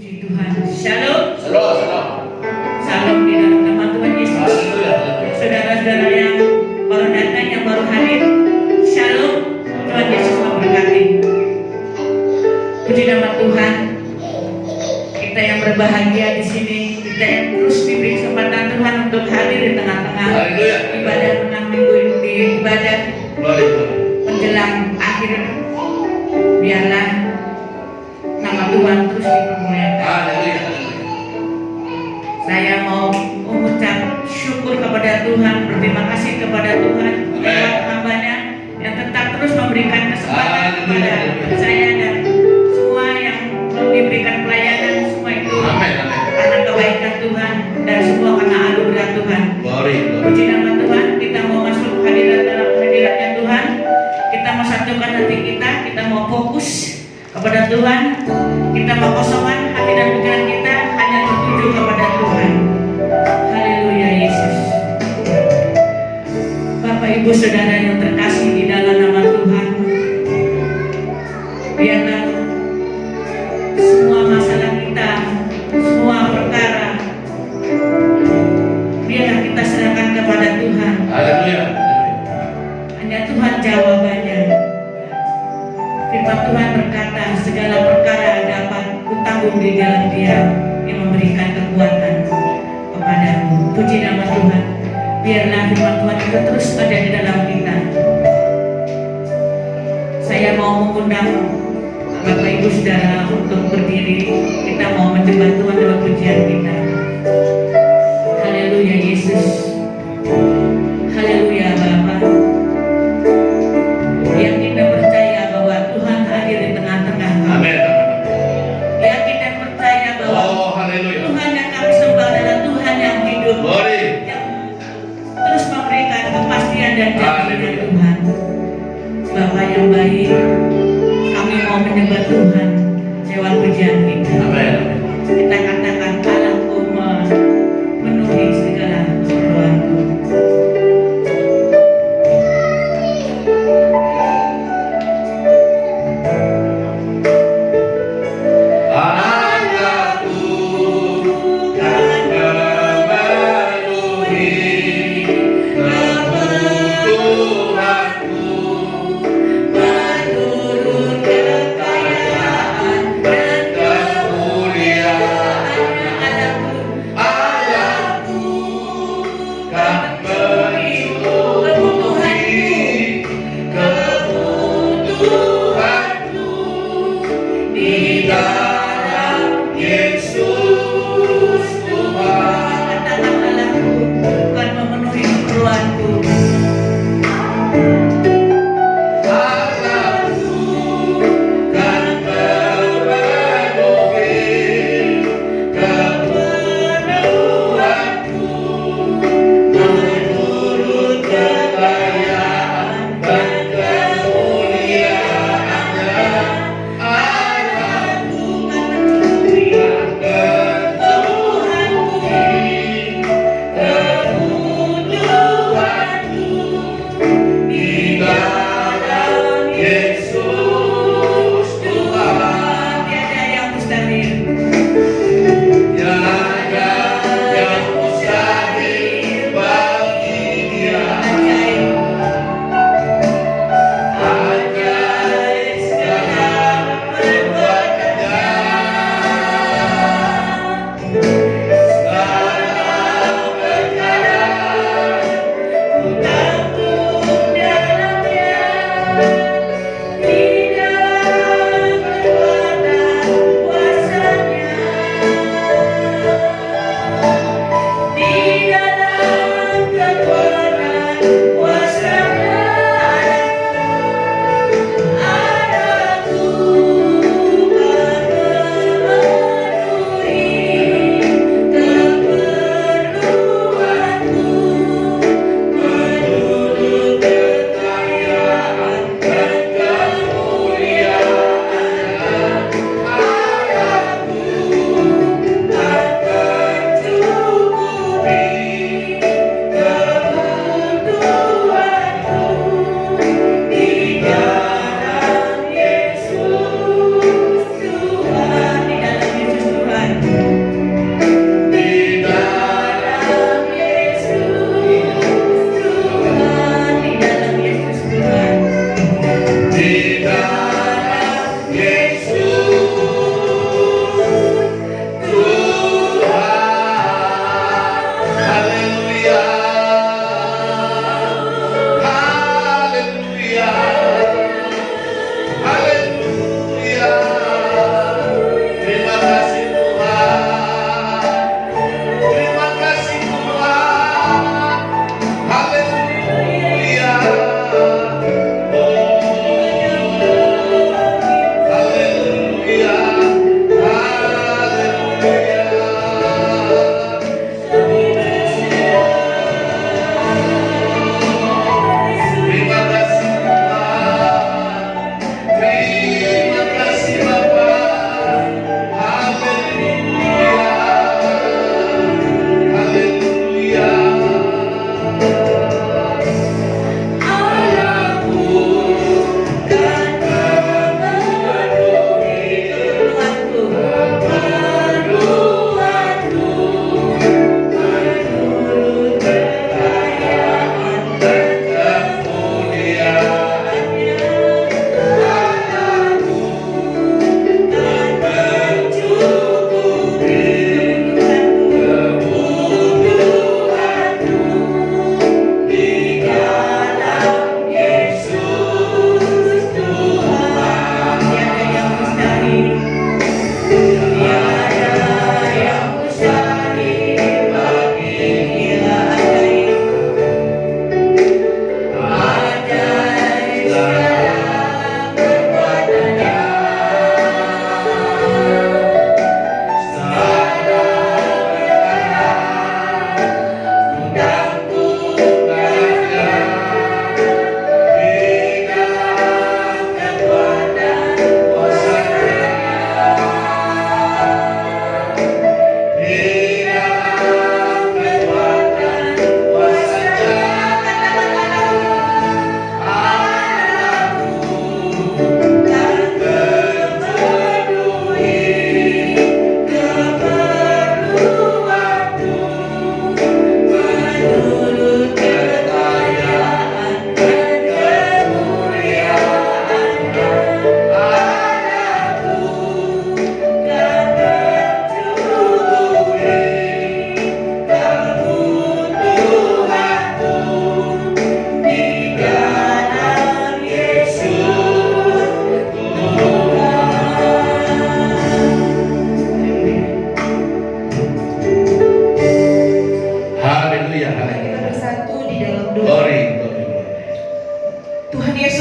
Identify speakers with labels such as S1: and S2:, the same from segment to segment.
S1: Puji Tuhan. Shalom.
S2: Shalom, shalom.
S1: Salam di dalam nama Tuhan Yesus.
S2: Haleluya.
S1: Saudara-saudara yang baru datang, yang baru hadir, Shalom. Tuhan Yesus memberkati. Puji nama Tuhan. Kita yang berbahagia di sini, kita yang terus diberi kesempatan Tuhan untuk hadir di tengah-tengah
S2: Haleluya.
S1: ibadah tengah minggu di ibadah
S2: Glory, glory.
S1: menjelang akhir. Biarlah nama Tuhan terus dipermuliakan.
S2: Haleluya.
S1: Saya mau mengucap syukur kepada Tuhan, berterima kasih kepada Tuhan lewat hambanya yang tetap terus memberikan kesempatan kepada saya dan semua yang belum diberikan pelayanan, semua itu
S2: Amin, amin.
S1: karena kebaikan Tuhan dan semua karena anugerah Tuhan.
S2: Glory, glory.
S1: Puji nama Tuhan. Kita mau masuk hadirat dalam hadiratnya Tuhan. Kita mau satukan hati kita mau fokus kepada Tuhan. Kita mau kosongkan hati dan pikiran kita hanya tertuju kepada Tuhan. Haleluya Yesus. Bapak Ibu Saudara yang terkasih di dalam nama Tuhan, biarlah semua masalah kita, semua perkara, biarlah kita serahkan kepada Tuhan.
S2: Haleluya.
S1: Hanya Tuhan jawabannya. Firman Tuhan berkata, segala perkara dapat kutanggung di dalam Dia yang memberikan kekuatan kepadamu. Puji nama Tuhan. Biarlah firman Tuhan itu terus ada di dalam kita. Saya mau mengundang Bapak Ibu Saudara untuk berdiri. Kita mau menyembah Tuhan dalam pujian kita. Haleluya Yesus. Haleluya Bapa. Yang kita percaya bahwa Tuhan hadir di tengah-tengah kami.
S2: Amin.
S1: Yang kita percaya bahwa
S2: Oh, haleluya.
S1: Tuhan yang kami sembah adalah Tuhan yang hidup,
S2: Glory.
S1: yang terus memberikan kepastian dan janjinya Tuhan. Bapa yang baik, kami mau menyembah Tuhan lewat pujian kita.
S2: Amin.
S1: Kita katakan Allahku memenuhi segala keperluanku.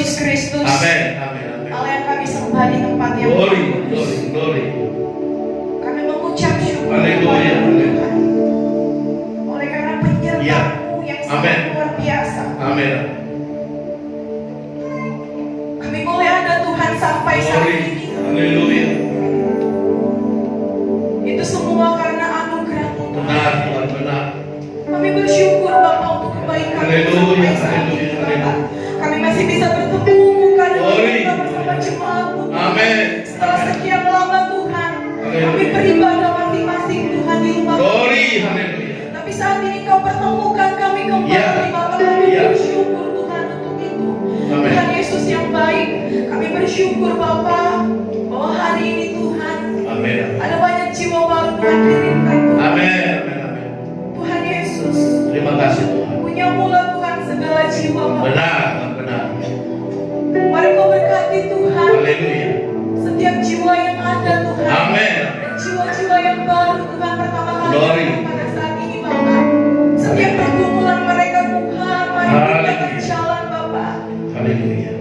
S3: Yesus Kristus.
S2: Amin. Amin. Amin.
S3: Allah yang kami sembah di tempat yang
S2: Glory,
S3: kudus.
S2: glory, glory.
S3: Kami mengucap syukur
S2: Haleluya.
S3: kepada Tuhan. Oleh karena penyertaan-Mu yang sangat
S2: Amin.
S3: luar biasa.
S2: Amin.
S3: Kami boleh ada Tuhan sampai saat
S2: Glory.
S3: ini.
S2: Haleluya.
S3: Itu semua karena anugerah-Mu Tuhan.
S2: Benar, Tuhan, benar.
S3: Kami bersyukur Bapak untuk kebaikan
S2: Haleluya,
S3: sampai saat ini
S2: haleluya,
S3: Bapak. Kami masih bisa bertemu muka dengan
S2: Glory.
S3: kita bersama jemaat-Mu.
S2: Amin.
S3: Setelah sekian lama Tuhan,
S2: Haleluya.
S3: kami beribadah masing-masing Tuhan di rumah.
S2: Glory, haleluya.
S3: Tapi saat ini Kau pertemukan kami kembali
S2: Ya.
S3: Bapak. Kami
S2: Ya.
S3: bersyukur Tuhan untuk itu.
S2: Amin.
S3: Tuhan Yesus yang baik, kami bersyukur Bapak bahwa hari ini Tuhan
S2: Amin.
S3: ada banyak jiwa baru Tuhan kirimkan Tuhan.
S2: Amin. Amin. Amin.
S3: Tuhan Yesus,
S2: Terima kasih Tuhan.
S3: punya mula Tuhan segala jiwa Bapak.
S2: Benar, Tuhan, benar.
S3: Mari Kau berkati Tuhan
S2: Haleluya.
S3: setiap jiwa yang ada Tuhan.
S2: Amin.
S3: Jiwa-jiwa yang baru Tuhan pertama kali
S2: Glory.
S3: pada saat ini Bapak. Setiap pergumulan mereka Tuhan, mari kita
S2: Haleluya.
S3: berjalan Bapak.
S2: Haleluya.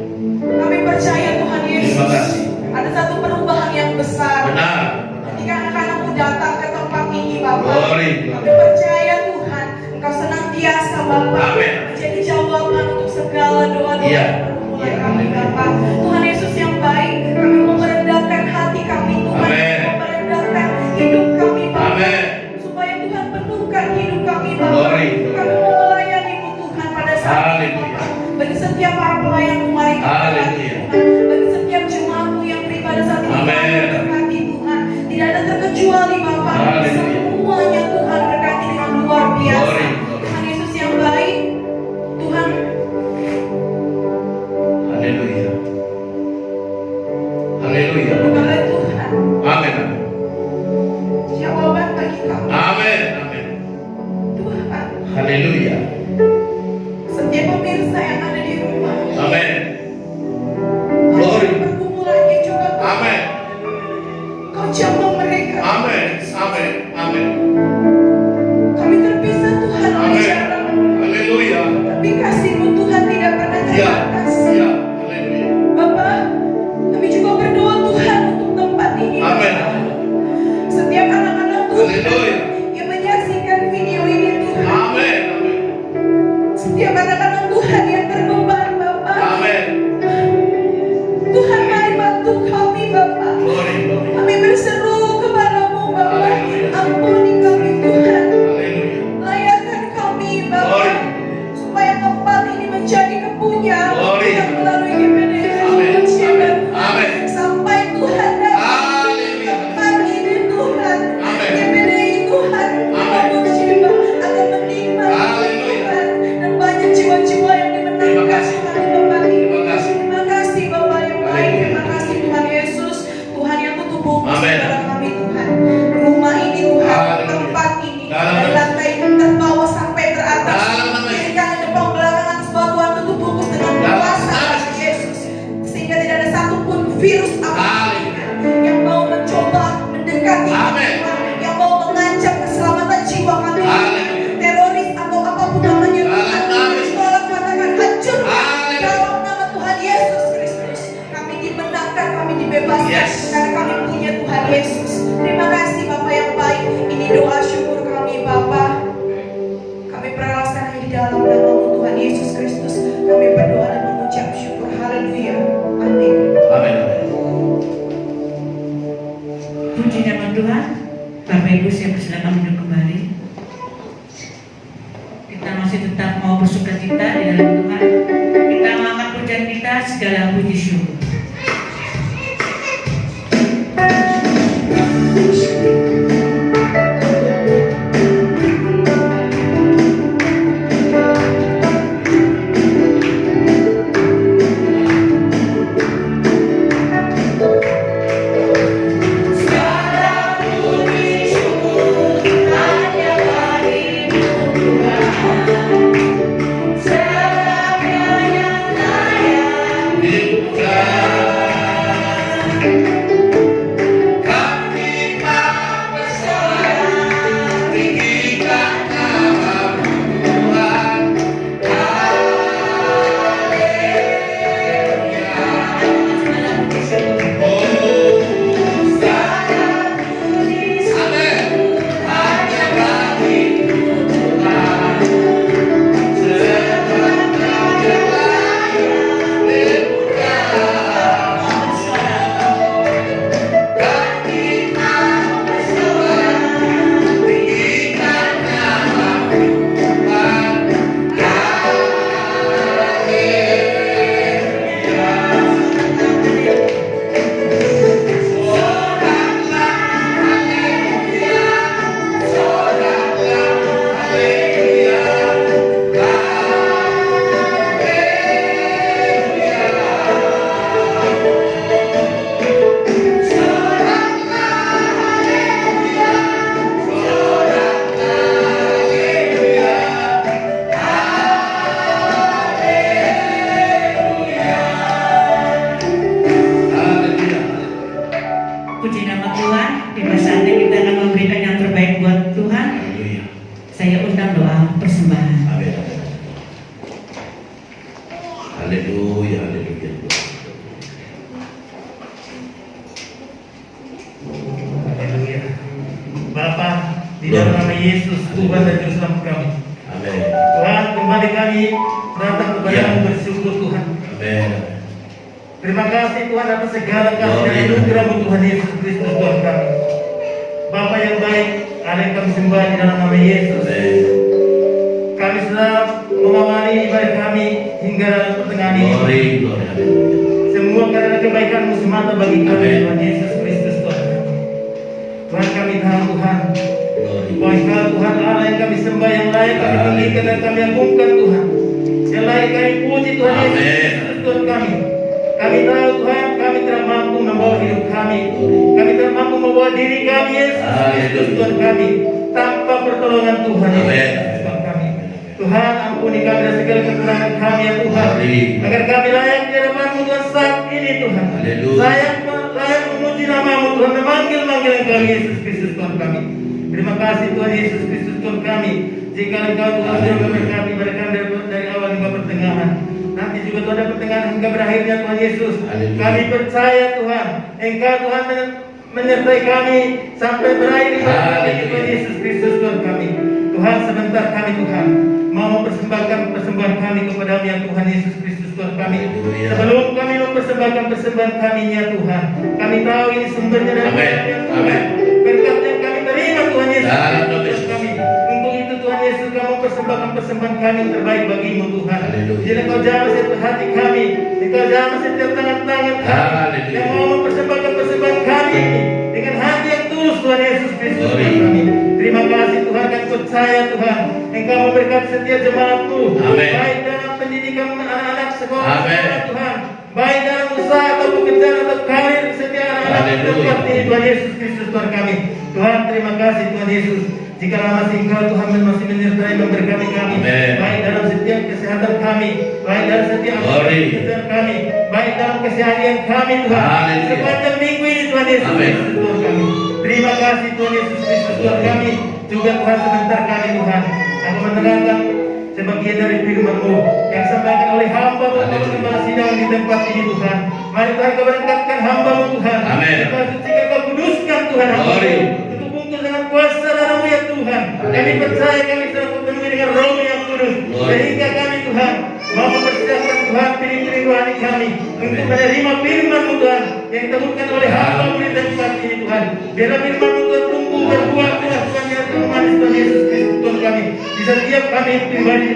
S3: Kami percaya Tuhan Yesus,
S2: Terima kasih.
S3: ada satu perubahan yang besar.
S2: Benar.
S3: Ketika anak-anakmu datang ke tempat ini Bapak,
S2: Glory.
S3: kami percaya Tuhan, Engkau senantiasa Bapak
S2: Amin.
S3: menjadi jawaban untuk segala doa-doa
S2: Iya.
S3: dan pergumulan
S2: Iya.
S3: kami Bapak. Tuhan Yesus yang baik, kami mau merendahkan hati kami Tuhan,
S2: Amin.
S3: mau merendahkan hidup kami Bapak,
S2: Amin.
S3: supaya Tuhan penuhkan hidup kami Bapak.
S2: Glory.
S3: Kami mau melayani-Mu Tuhan pada saat ini
S2: Haleluya.
S3: Bapak. Bagi setiap para pelayan-Mu mari kita berkati
S2: Haleluya.
S3: Tuhan. Bagi setiap jemaat-Mu yang beribadah saat ini
S2: Amin.
S3: kami berkati Tuhan. Tidak ada terkecuali Bapak.
S2: Haleluya.
S3: Semuanya Tuhan berkati dengan luar biasa.
S2: Glory.
S3: Tuhan Yesus yang baik, Tuhan
S2: Haleluya. Haleluya.
S3: bukalah Tuhan
S2: Amin.
S3: jawaban bagi kami.
S2: Amin. Amin.
S3: Tuhan,
S2: Haleluya.
S3: setiap pemirsa yang ada di rumah,
S2: Amin. Glory.
S3: pergumulannya juga
S2: Amin.
S3: Kau jamah mereka.
S2: Amin. Amin. Amin.
S3: Kami terpisah Tuhan oleh
S2: Amin.
S3: jarak,
S2: Haleluya.
S3: tapi kasih-Mu Tuhan tidak pernah
S2: Ya.
S3: terbatas.
S2: Ya. Haleluya.
S3: Bapak, kami juga berdoa Tuhan untuk tempat ini.
S2: Amin.
S3: Setiap anak-anak Tuhan
S2: Haleluya.
S3: yang menyaksikan video ini Tuhan,
S2: Amin. Amin.
S3: setiap anak-anak Tuhan yang terbeban Bapak,
S2: Amin.
S3: Tuhan mari bantu kami Bapak.
S2: Glory. Glory.
S3: Kami berseru kepadamu Bapak,
S2: Haleluya.
S3: ampuni kami Tuhan,
S2: Haleluya.
S3: layakan kami Bapak,
S2: Glory.
S3: supaya tempat ini menjadi kepunya
S2: Glory.
S3: yang melalui GPD
S2: Amin. Amin. Amin.
S3: sampai Tuhan datang
S2: Haleluya.
S3: tempat ini Tuhan,
S2: Amin.
S3: GPD Tuhan,
S2: Amin.
S3: Shiva akan menikmati
S2: Haleluya.
S3: Tuhan, dan banyak jiwa-jiwa yang
S2: Terima
S3: dimenangkan
S2: kasih.
S3: Tuhan di tempat ini.
S2: Terima kasih.
S3: Terima kasih Bapak yang baik,
S2: Haleluya.
S3: terima kasih Tuhan Yesus, Tuhan yang tutup buku
S2: Amin.
S3: saudara kami Tuhan, rumah ini Tuhan,
S2: Haleluya.
S3: tempat ini
S2: Dalam
S3: dari
S2: nama-
S3: lantai terbawah sampai teratas,
S2: Dalam nama
S3: kiri kanan depan belakang atas bawah Tuhan tutup bungkus dengan
S2: Dalam
S3: kuasa
S2: nama
S3: Tuhan Yesus, sehingga tidak ada satupun virus apapun
S2: Haleluya.
S3: yang mau mencoba mendekati
S2: Amin.
S3: Tuhan, yang mau mengancam keselamatan jiwa kami,
S2: Haleluya.
S3: teroris atau apapun namanya Tuhan,
S2: Dalam nama Yesus.
S3: tolong katakan hancur
S2: Haleluya.
S3: dalam nama Tuhan Yesus Kristus. Kami dimenangkan, kami dibebaskan
S2: Yes.
S3: karena kami punya Tuhan Yesus. Terima kasih Bapak yang baik. Ini doa syukur kami Bapak. Kami perlaskan hanya di dalam nama Tuhan Yesus Kristus. Kami berdoa dan mengucap syukur. Haleluya. Amin.
S2: Amin.
S1: Puji nama Tuhan. Bapak Ibu saya persilakan duduk kembali. Kita masih tetap mau bersukacita di dalam Tuhan. Kita mengangkat pujian kita segala puji syukur.
S4: Yesus, Tuhan dan Juru Selamat kami.
S2: Amin.
S4: Tuhan, kembali kami datang kepadamu bersyukur Tuhan.
S2: Amin.
S4: Terima kasih Tuhan atas segala kasih dan
S2: Amin.
S4: anugerah-Mu Tuhan Yesus Kristus Tuhan kami. Bapa yang baik, ada yang kami sembah di dalam nama Yesus.
S2: Amin.
S4: Kami sudah mengawali ibadah kami hingga dalam pertengahan ini.
S2: Glory, glory. Amin.
S4: Semua karena kebaikan-Mu semata bagi kami
S2: Amin.
S4: Tuhan Yesus Kristus Tuhan kami. Tuhan kami tahu Tuhan,
S2: Glory.
S4: bahwa Engkau Tuhan Allah yang kami sembah, yang layak kami tinggikan dan kami agungkan Tuhan, yang layak kami puji Tuhan Yesus
S2: Amin.
S4: Kristus Tuhan kami. Kami tahu Tuhan, kami tidak mampu membawa hidup kami, kami tidak mampu membawa diri kami Yesus Kristus Tuhan kami, tanpa pertolongan Tuhan Yesus
S2: Amin.
S4: Kristus Tuhan kami. Tuhan ampuni kami dan segala kekurangan kami ya Tuhan,
S2: Amin.
S4: agar kami layak di hadapan-Mu Tuhan saat ini Tuhan.
S2: Haleluya.
S4: Layak memuji nama-Mu Tuhan, memanggil Engkau Yesus Kristus Tuhan kami. Terima kasih Tuhan Yesus Kristus Tuhan kami. Jika Engkau Tuhan sudah memberkati pada kami dari awal hingga pertengahan, nanti juga Tuhan ada pertengahan hingga berakhirnya Tuhan Yesus.
S2: Haleluya.
S4: Kami percaya Tuhan, Engkau Tuhan menyertai kami sampai berakhir ibadah kami Tuhan Yesus Kristus Tuhan kami. Tuhan, sebentar kami Tuhan mau mempersembahkan persembahan kami kepada-Mu ya Tuhan Yesus Kristus Tuhan kami.
S2: Haleluya.
S4: Sebelum kami mempersembahkan persembahan kami ya Tuhan, kami tahu ini sumbernya dari
S2: Amin.
S4: ya Tuhan.
S2: Amin.
S4: Berkat yang kami terima Tuhan Yesus
S2: Dalam
S4: Kristus
S2: nama
S4: Tuhan
S2: Yesus.
S4: kami. Untuk itu Tuhan Yesus, kamu persembahkan persembahan kami yang terbaik bagimu Tuhan.
S2: Haleluya.
S4: Jadi Engkau jamah setiap hati kami, Engkau jamah setiap tangan-tangan kami
S2: Haleluya.
S4: yang mau mempersembahkan persembahan kami ini dengan hati yang tulus Tuhan Yesus Kristus
S2: Glory.
S4: Tuhan kami. Terima kasih Tuhan, kami percaya Tuhan Engkau memberkati setiap jemaat-Mu,
S2: Amin.
S4: baik dalam pendidikan anak-anak sekolah
S2: Amin.
S4: Tuhan, baik dalam usaha atau pekerjaan atau karir setiap anak-anak
S2: Haleluya.
S4: tempat ini Tuhan Yesus Kristus Tuhan kami. Tuhan, terima kasih Tuhan Yesus. Jika masih Engkau Tuhan masih menyertai memberkati kami,
S2: Amin.
S4: baik dalam setiap kesehatan kami, baik dalam setiap
S2: Glory.
S4: pekerjaan kami, baik dalam keseharian kami Tuhan,
S2: Haleluya.
S4: sepanjang minggu ini Tuhan Yesus
S2: Amin.
S4: Kristus Tuhan kami. Terima kasih Tuhan Yesus Kristus Tuhan kami. Juga Tuhan sebentar kami Tuhan, aku menerangkan sebagian dari firman-Mu yang disampaikan oleh hamba-Mu
S2: Haleluya.
S4: kepala sidang di tempat ini Tuhan. Mari Tuhan Kau berkatkan hamba-Mu Tuhan.
S2: Amin.
S4: Kau sucikan, Kau kuduskan Tuhan.
S2: Glory.
S4: Tutup bungkus dengan kuasa darah-Mu ya Tuhan. Kami percaya kami sudah dipenuhi dengan Roh yang kudus.
S2: Glory.
S4: Sehingga kami Tuhan mau mempersiapkan Tuhan piring-piring rohani kami untuk menerima firman-Mu Tuhan yang ditemukan oleh hamba-Mu di tempat ini Tuhan. Biarlah firman-Mu Tuhan tumbuh berbuah Tuhan yang termanis Tuhan Yesus Kristus Tuhan kami. Di setiap kami pribadi,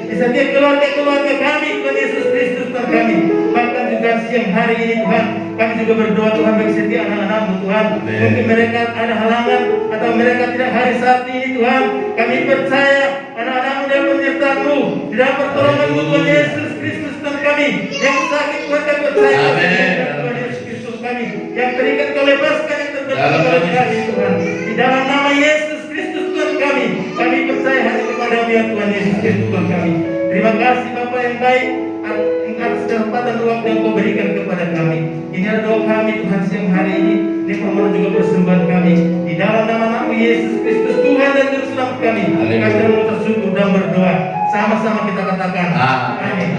S4: di setiap keluarga kami Tuhan Yesus Kristus Tuhan kami. Bahkan juga siang hari ini Tuhan, kami juga berdoa Tuhan bagi setiap anak-anak-Mu Tuhan.
S2: Amin.
S4: Mungkin mereka ada halangan atau mereka tidak hari saat ini Tuhan. Kami percaya anak-anak-Mu dalam penyertaan-Mu, di dalam pertolongan-Mu Tuhan Yesus Kristus Tuhan kami. Yang sakit Tuhan kami percaya
S2: Amin.
S4: Tuhan Yesus Kristus kami. Yang terikat Kau lepaskan, yang
S2: Dalam
S4: terbetul
S2: nama
S4: kami Tuhan. Di dalam nama Yesus Kristus Tuhan kami. Kami percaya hanya kepada-Mu ya Tuhan Yesus Kristus Tuhan kami. Terima kasih Bapa yang baik atas kesempatan waktu yang Kau berikan kepada kami. Ini adalah doa kami Tuhan siang hari ini. Ini permohonan juga persembahan kami. Di dalam nama Yesus Kristus Tuhan dan Juru Selamat kami.
S2: Haleluya.
S4: Kami mengucap syukur dan berdoa. Sama-sama kita katakan.
S2: Amin.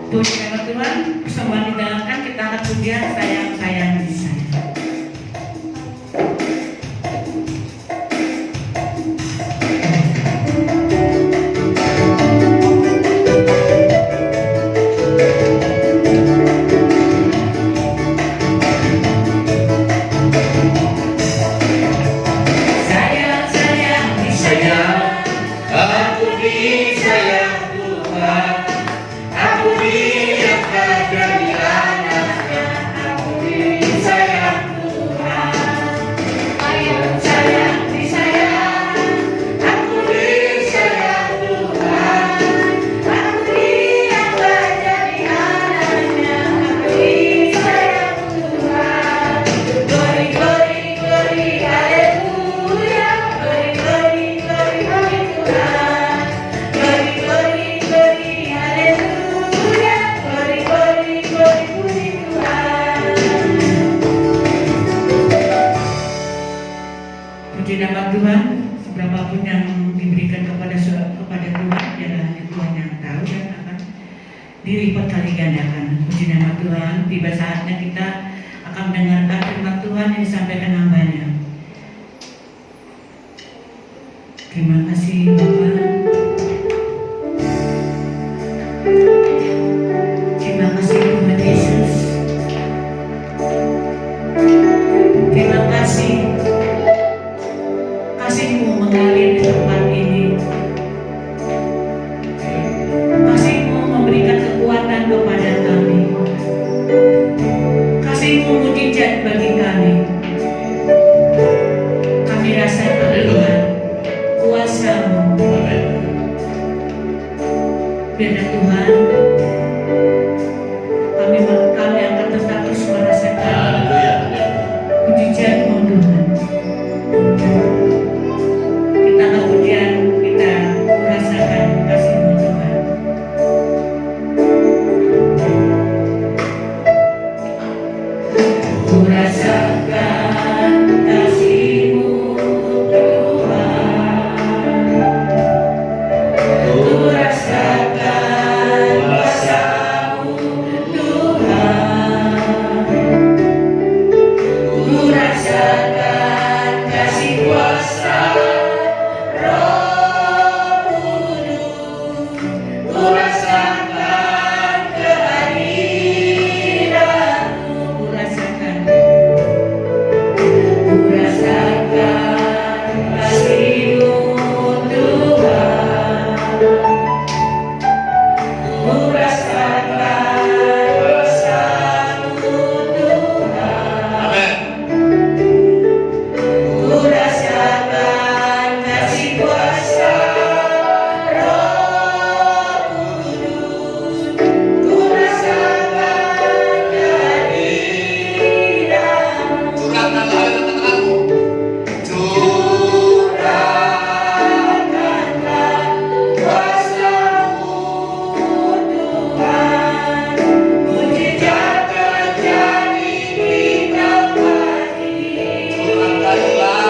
S1: Puji nama Tuhan, persembahan dijalankan, kita angkat pujian sayang-sayang di sana. Sayang-sayang di sana.
S2: Aku disayang Tuhan, aku diangkat dari anaknya, aku disayang Tuhan.
S1: Sayang disayang,
S2: Aku disayang Tuhan,
S1: aku diangkat dari anaknya, aku disayang Tuhan. Glory, glory, glory, haleluya. Glory, glory, glory, bagi Tuhan. Glory, glory, glory, haleluya. Glory, glory, glory, puji Tuhan. Puji nama Tuhan, seberapapun yang diberikan kepada Tuhan, adalah hanya Tuhan yang tahu dan akan dilipat kali gandakan. Puji nama Tuhan, tiba saatnya kita akan mendengarkan firman Tuhan yang disampaikan hamba-Nya. Tuhan, kami akan tetap terus merasakan
S2: Haleluya.
S1: mujizat-Mu Tuhan. Kita kemudian kita merasakan kasih-Mu Tuhan. Ku rasakan kasih-Mu Tuhan. Ku rasakan kuasa-Mu Tuhan. Ku rasakan kasih kuasa Roh Kudus. Ku rasakan kehadiran-Mu. Ku rasakan kasih-Mu Tuhan. Ku rasakan kuasa-Mu Tuhan.
S2: Amin.
S1: Ku rasakan kasih kuasa Roh Kudus. Ku rasakan kehadiran-Mu.
S2: Curahkanlah air tanganmu.
S1: Curahkanlah kuasa-Mu Tuhan. Mujizat terjadi di tempat ini. Curahkanlah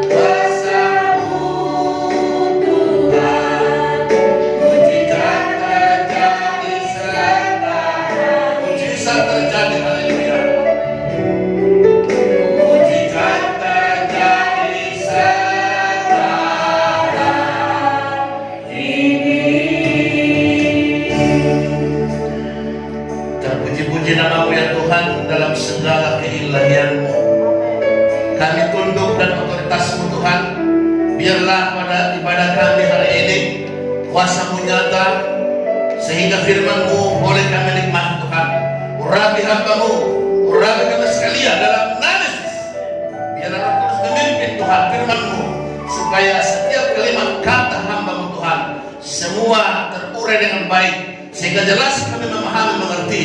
S1: kuasa-Mu Tuhan. Mujizat terjadi sekarang.
S2: Mujizat terjadi, haleluya.
S1: Mujizat terjadi sekarang ini.
S2: Terpuji-puji nama-Mu ya Tuhan dalam segala keilahian-Mu. Kami tunduk dan otoritas-Mu Tuhan. Biarlah pada ibadah kami hari ini kuasa-Mu nyata, sehingga firman-Mu boleh kami nikmati Tuhan. Urapi hamba-Mu, urapi kami sekalian dalam nama Yesus. Biarlah Roh Kudus memimpin Tuhan firman-Mu, supaya setiap kalimat kata hamba-Mu Tuhan semua terurai dengan baik, sehingga jelas kami memahami mengerti.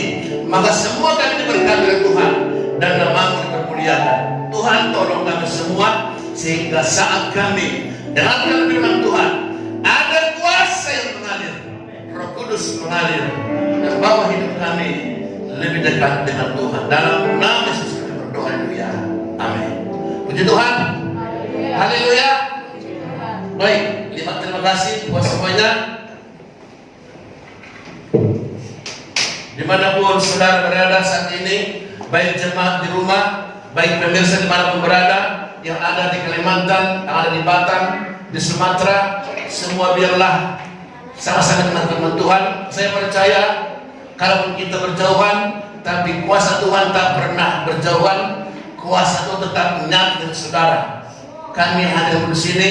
S2: Maka semua kami diberkati oleh Tuhan dan nama-Mu dipermuliakan. Tuhan tolong kami semua, sehingga saat kami dengarkan firman Tuhan ada kuasa yang mengalir, Roh Kudus mengalir dan bawa hidup kami lebih dekat dengan Tuhan. Dalam nama Yesus kami berdoa, haleluya. Amin. Puji Tuhan. Haleluya. Baik, terima kasih buat semuanya. Dimanapun saudara berada saat ini, baik jemaat di rumah, baik pemirsa dimanapun berada, yang ada di Kalimantan, yang ada di Batam, di Sumatera, semua biarlah sama-sama dengan firman Tuhan. Saya percaya, kalaupun kita berjauhan, tapi kuasa Tuhan tak pernah berjauhan. Kuasa Tuhan tetap menyatu dengan saudara. Kami yang hadir di sini,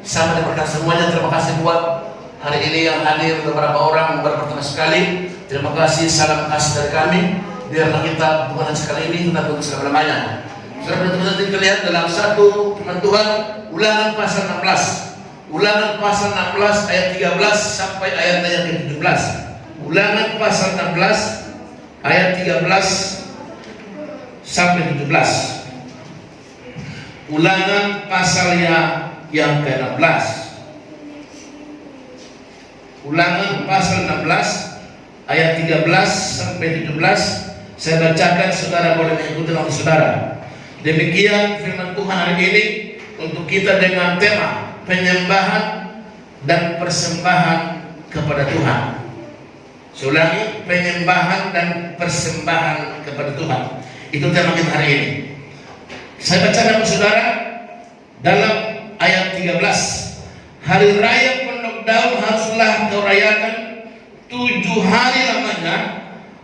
S2: sama diberkati semuanya. Terima kasih buat hari ini yang hadir beberapa orang baru pertama sekali. Terima kasih, salam kasih dari kami. Biarlah kita bukan sekali ini, kita tunggu selama-lamanya. Saudara nanti kita lihat dalam satu firman Tuhan, Ulangan pasal 16. Ulangan pasal 16 ayat 13 sampai ayat yang ke-17. Ulangan pasal 16 ayat 13 sampai 17. Ulangan pasalnya yang ke-16. Ulangan pasal 16 ayat 13 sampai 17. Saya bacakan, saudara boleh mengikuti dengan saudara. Demikian firman Tuhan hari ini untuk kita dengan tema penyembahan dan persembahan kepada Tuhan. Saya ulangi, penyembahan dan persembahan kepada Tuhan. Itu tema kita hari ini. Saya bacakan kepada saudara dalam ayat 13. Hari raya Pondok Daun haruslah kau rayakan 7 hari lamanya.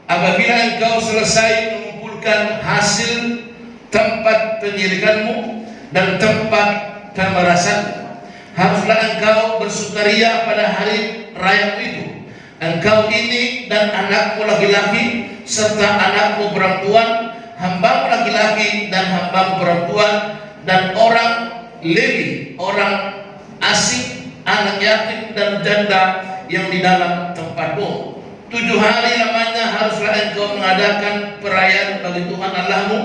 S2: Apabila engkau selesai mengumpulkan hasil tempat penyirikanmu dan tempat pemerasan, haruslah engkau bersukaria pada hari raya itu. Engkau ini dan anakmu laki-laki serta anakmu perempuan, hambamu laki-laki dan hambamu perempuan, dan orang Lewi, orang asing, anak yatim dan janda yang di dalam tempatmu. 7 hari lamanya haruslah engkau mengadakan perayaan bagi Tuhan Allahmu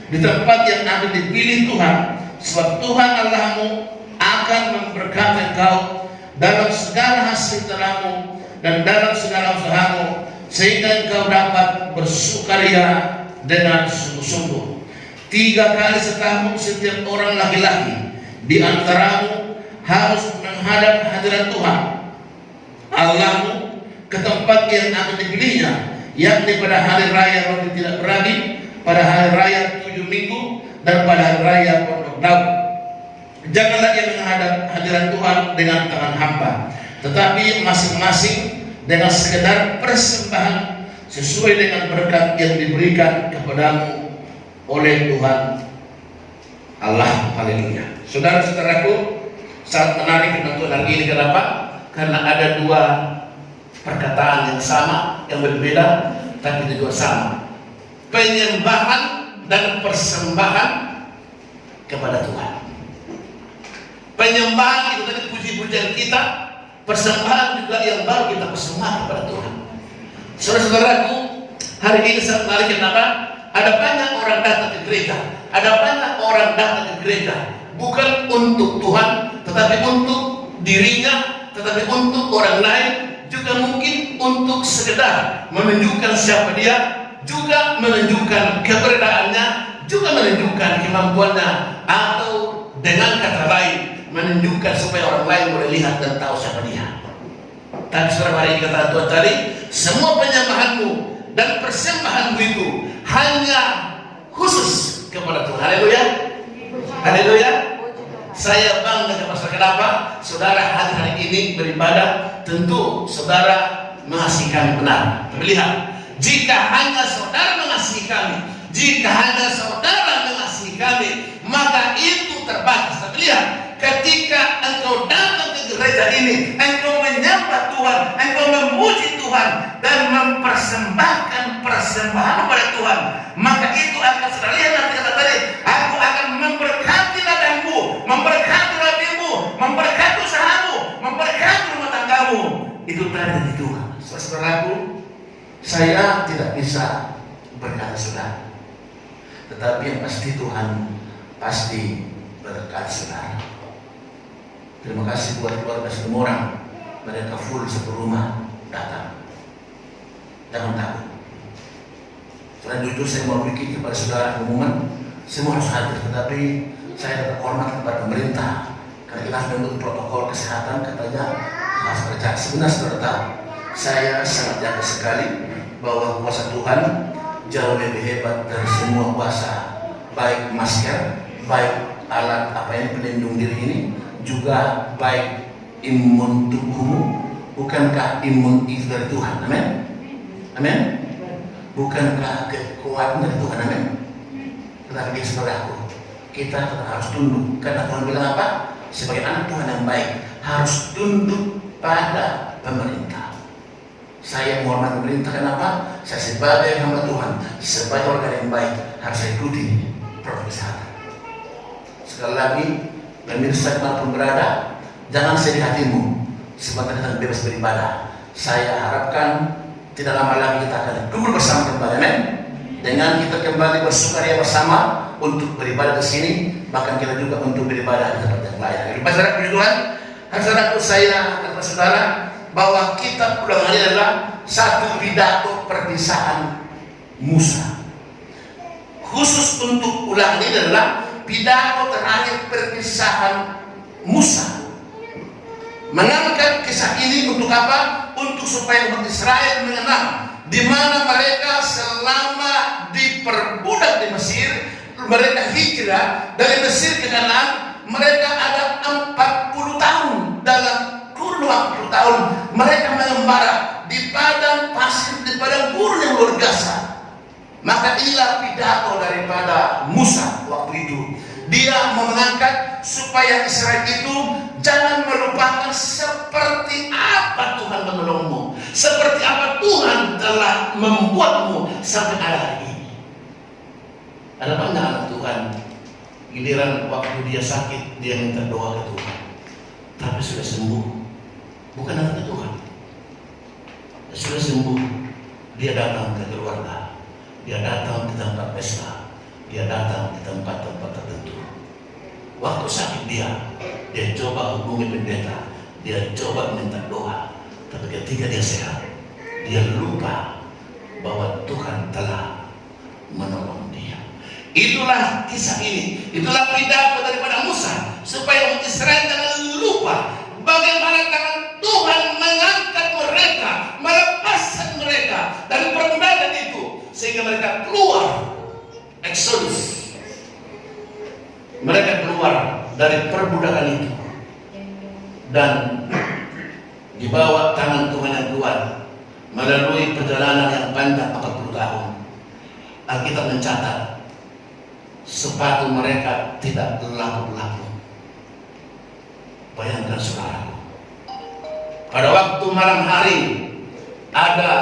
S2: di tempat yang akan dipilih Tuhan, sebab Tuhan Allahmu akan memberkati engkau dalam segala hasil tanahmu dan dalam segala usahamu, sehingga engkau dapat bersukaria dengan sungguh-sungguh. 3 kali setahun setiap orang laki-laki di antaramu harus menghadap hadirat Tuhan Allahmu ke tempat yang akan dipilihnya, yakni pada hari raya roti tidak beragi, pada hari raya 7 minggu, dan pada hari raya Pondok Daun. Janganlah ia menghadap hadirat Tuhan dengan tangan hampa, tetapi masing-masing dengan sekedar persembahan sesuai dengan berkat yang diberikan kepadamu oleh Tuhan Allah. Haleluya. Saudara-saudaraku, sangat menarik penentuan hari ini. Kenapa? Karena ada 2 perkataan yang sama, yang berbeda, tapi juga sama. Penyembahan dan persembahan kepada Tuhan. Penyembahan itu tadi puji-pujian kita, persembahan juga yang baru kita persembahkan kepada Tuhan. Saudara-saudaraku, hari ini sangat menarik. Kenapa? Ada banyak orang datang ke gereja, ada banyak orang datang ke gereja bukan untuk Tuhan, tetapi untuk dirinya, tetapi untuk orang lain, juga mungkin untuk sekedar menunjukkan siapa dia, juga menunjukkan keberadaannya, juga menunjukkan kemampuannya, atau dengan kata lain menunjukkan supaya orang lain boleh lihat dan tahu siapa dia. Tapi saudara, mari kata Tuhan tadi, semua penyembahanmu dan persembahanmu itu hanya khusus kepada Tuhan. Haleluya. Haleluya. Saya bangga kepada saudara. Kenapa? Saudara hadir hari ini beribadah, tentu saudara mengasihi kami benar. Lihat, jika hanya saudara mengasihi kami, jika hanya saudara mengasihi kami, maka itu terbatas. Tapi lihat, ketika engkau datang ke gereja ini, engkau menyembah Tuhan, engkau memuji Tuhan dan mempersembahkan persembahan kepada Tuhan, maka itu akan saudara lihat nanti kata tadi, aku akan memberkati ladangmu, memberkati rabimu, memberkati usahamu, memberkati rumah tanggamu. Itu tanda di Tuhan. Saudaraku, saya tidak bisa berkata saudara, tetapi yang pasti Tuhan pasti berkati saudara. Terima kasih buat keluarga semua orang, mereka full satu rumah datang. Jangan takut. Saya jujur, saya mau bikin kepada saudara pengumuman, semua harus hadir, tetapi saya tetap hormat kepada pemerintah karena kita harus mengikuti protokol kesehatan. Katanya harus percaya. Sebenarnya saudara tahu, saya sangat yakin sekali bahwa kuasa Tuhan jauh lebih hebat dari semua kuasa, baik masker, baik alat apa yang pelindung diri ini, juga baik imun tubuhmu. Bukankah imun itu dari Tuhan? Amin. Amin. Bukankah kekuatan dari Tuhan? Amin. Tetapi saudaraku, kita tetap harus tunduk, karena Tuhan bilang apa? Sebagai anak Tuhan yang baik harus tunduk pada pemerintah. Saya menghormati pemerintah. Kenapa? Saya sebagai hamba Tuhan, sebagai orang yang baik harus saya ikuti protokol kesehatan. Sekali lagi, pemirsa dimanapun berada, jangan sedih hatimu sebentar kita bebas beribadah. Saya harapkan tidak lama lagi kita akan kumpul bersama kembali, amin. Dengan kita kembali bersukaria bersama untuk beribadah di sini, bahkan kita juga untuk beribadah di tempat yang lain. Saudara puji Tuhan, saudaraku, saya kata saudara bahwa kitab Ulangan ini adalah satu pidato perpisahan Musa. Khusus untuk Ulangan ini adalah pidato terakhir perpisahan Musa. Mengangkat kisah ini untuk apa? Untuk supaya umat Israel mengenal di mana mereka selama diperbudak di Mesir, mereka hijrah dari Mesir ke Kanaan, mereka ada 40 tahun. Dalam kurun 40 tahun mereka mengembara di padang pasir, di padang gurun yang luar biasa. Maka inilah pidato daripada Musa waktu itu. Dia mengangkat supaya Israel itu jangan melupakan seperti apa Tuhan menolongmu, seperti apa Tuhan telah membuatmu sampai hari ini. Ada banyak anak Tuhan, giliran waktu dia sakit dia minta doa ke Tuhan, tapi sudah sembuh, bukan datang ke Tuhan. Sudah sembuh, dia datang ke keluarga, dia datang ke tempat pesta, dia datang ke tempat-tempat tertentu. Waktu sakit dia coba hubungi pendeta, dia coba minta doa. Tapi ketika dia sehat, dia lupa bahwa Tuhan telah menolong dia. Itulah kisah ini, itulah pidato daripada Musa, supaya umat Israel jangan lupa bagaimana tangan Tuhan mengangkat mereka, melepaskan mereka dari perbudakan itu, sehingga mereka keluar Exodus. Mereka keluar dari perbudakan itu dan dibawa tangan Tuhan yang kuat melalui perjalanan yang panjang 40 tahun. Alkitab mencatat sepatu mereka tidak laku-laku. Bayangkan saudara, pada waktu malam hari ada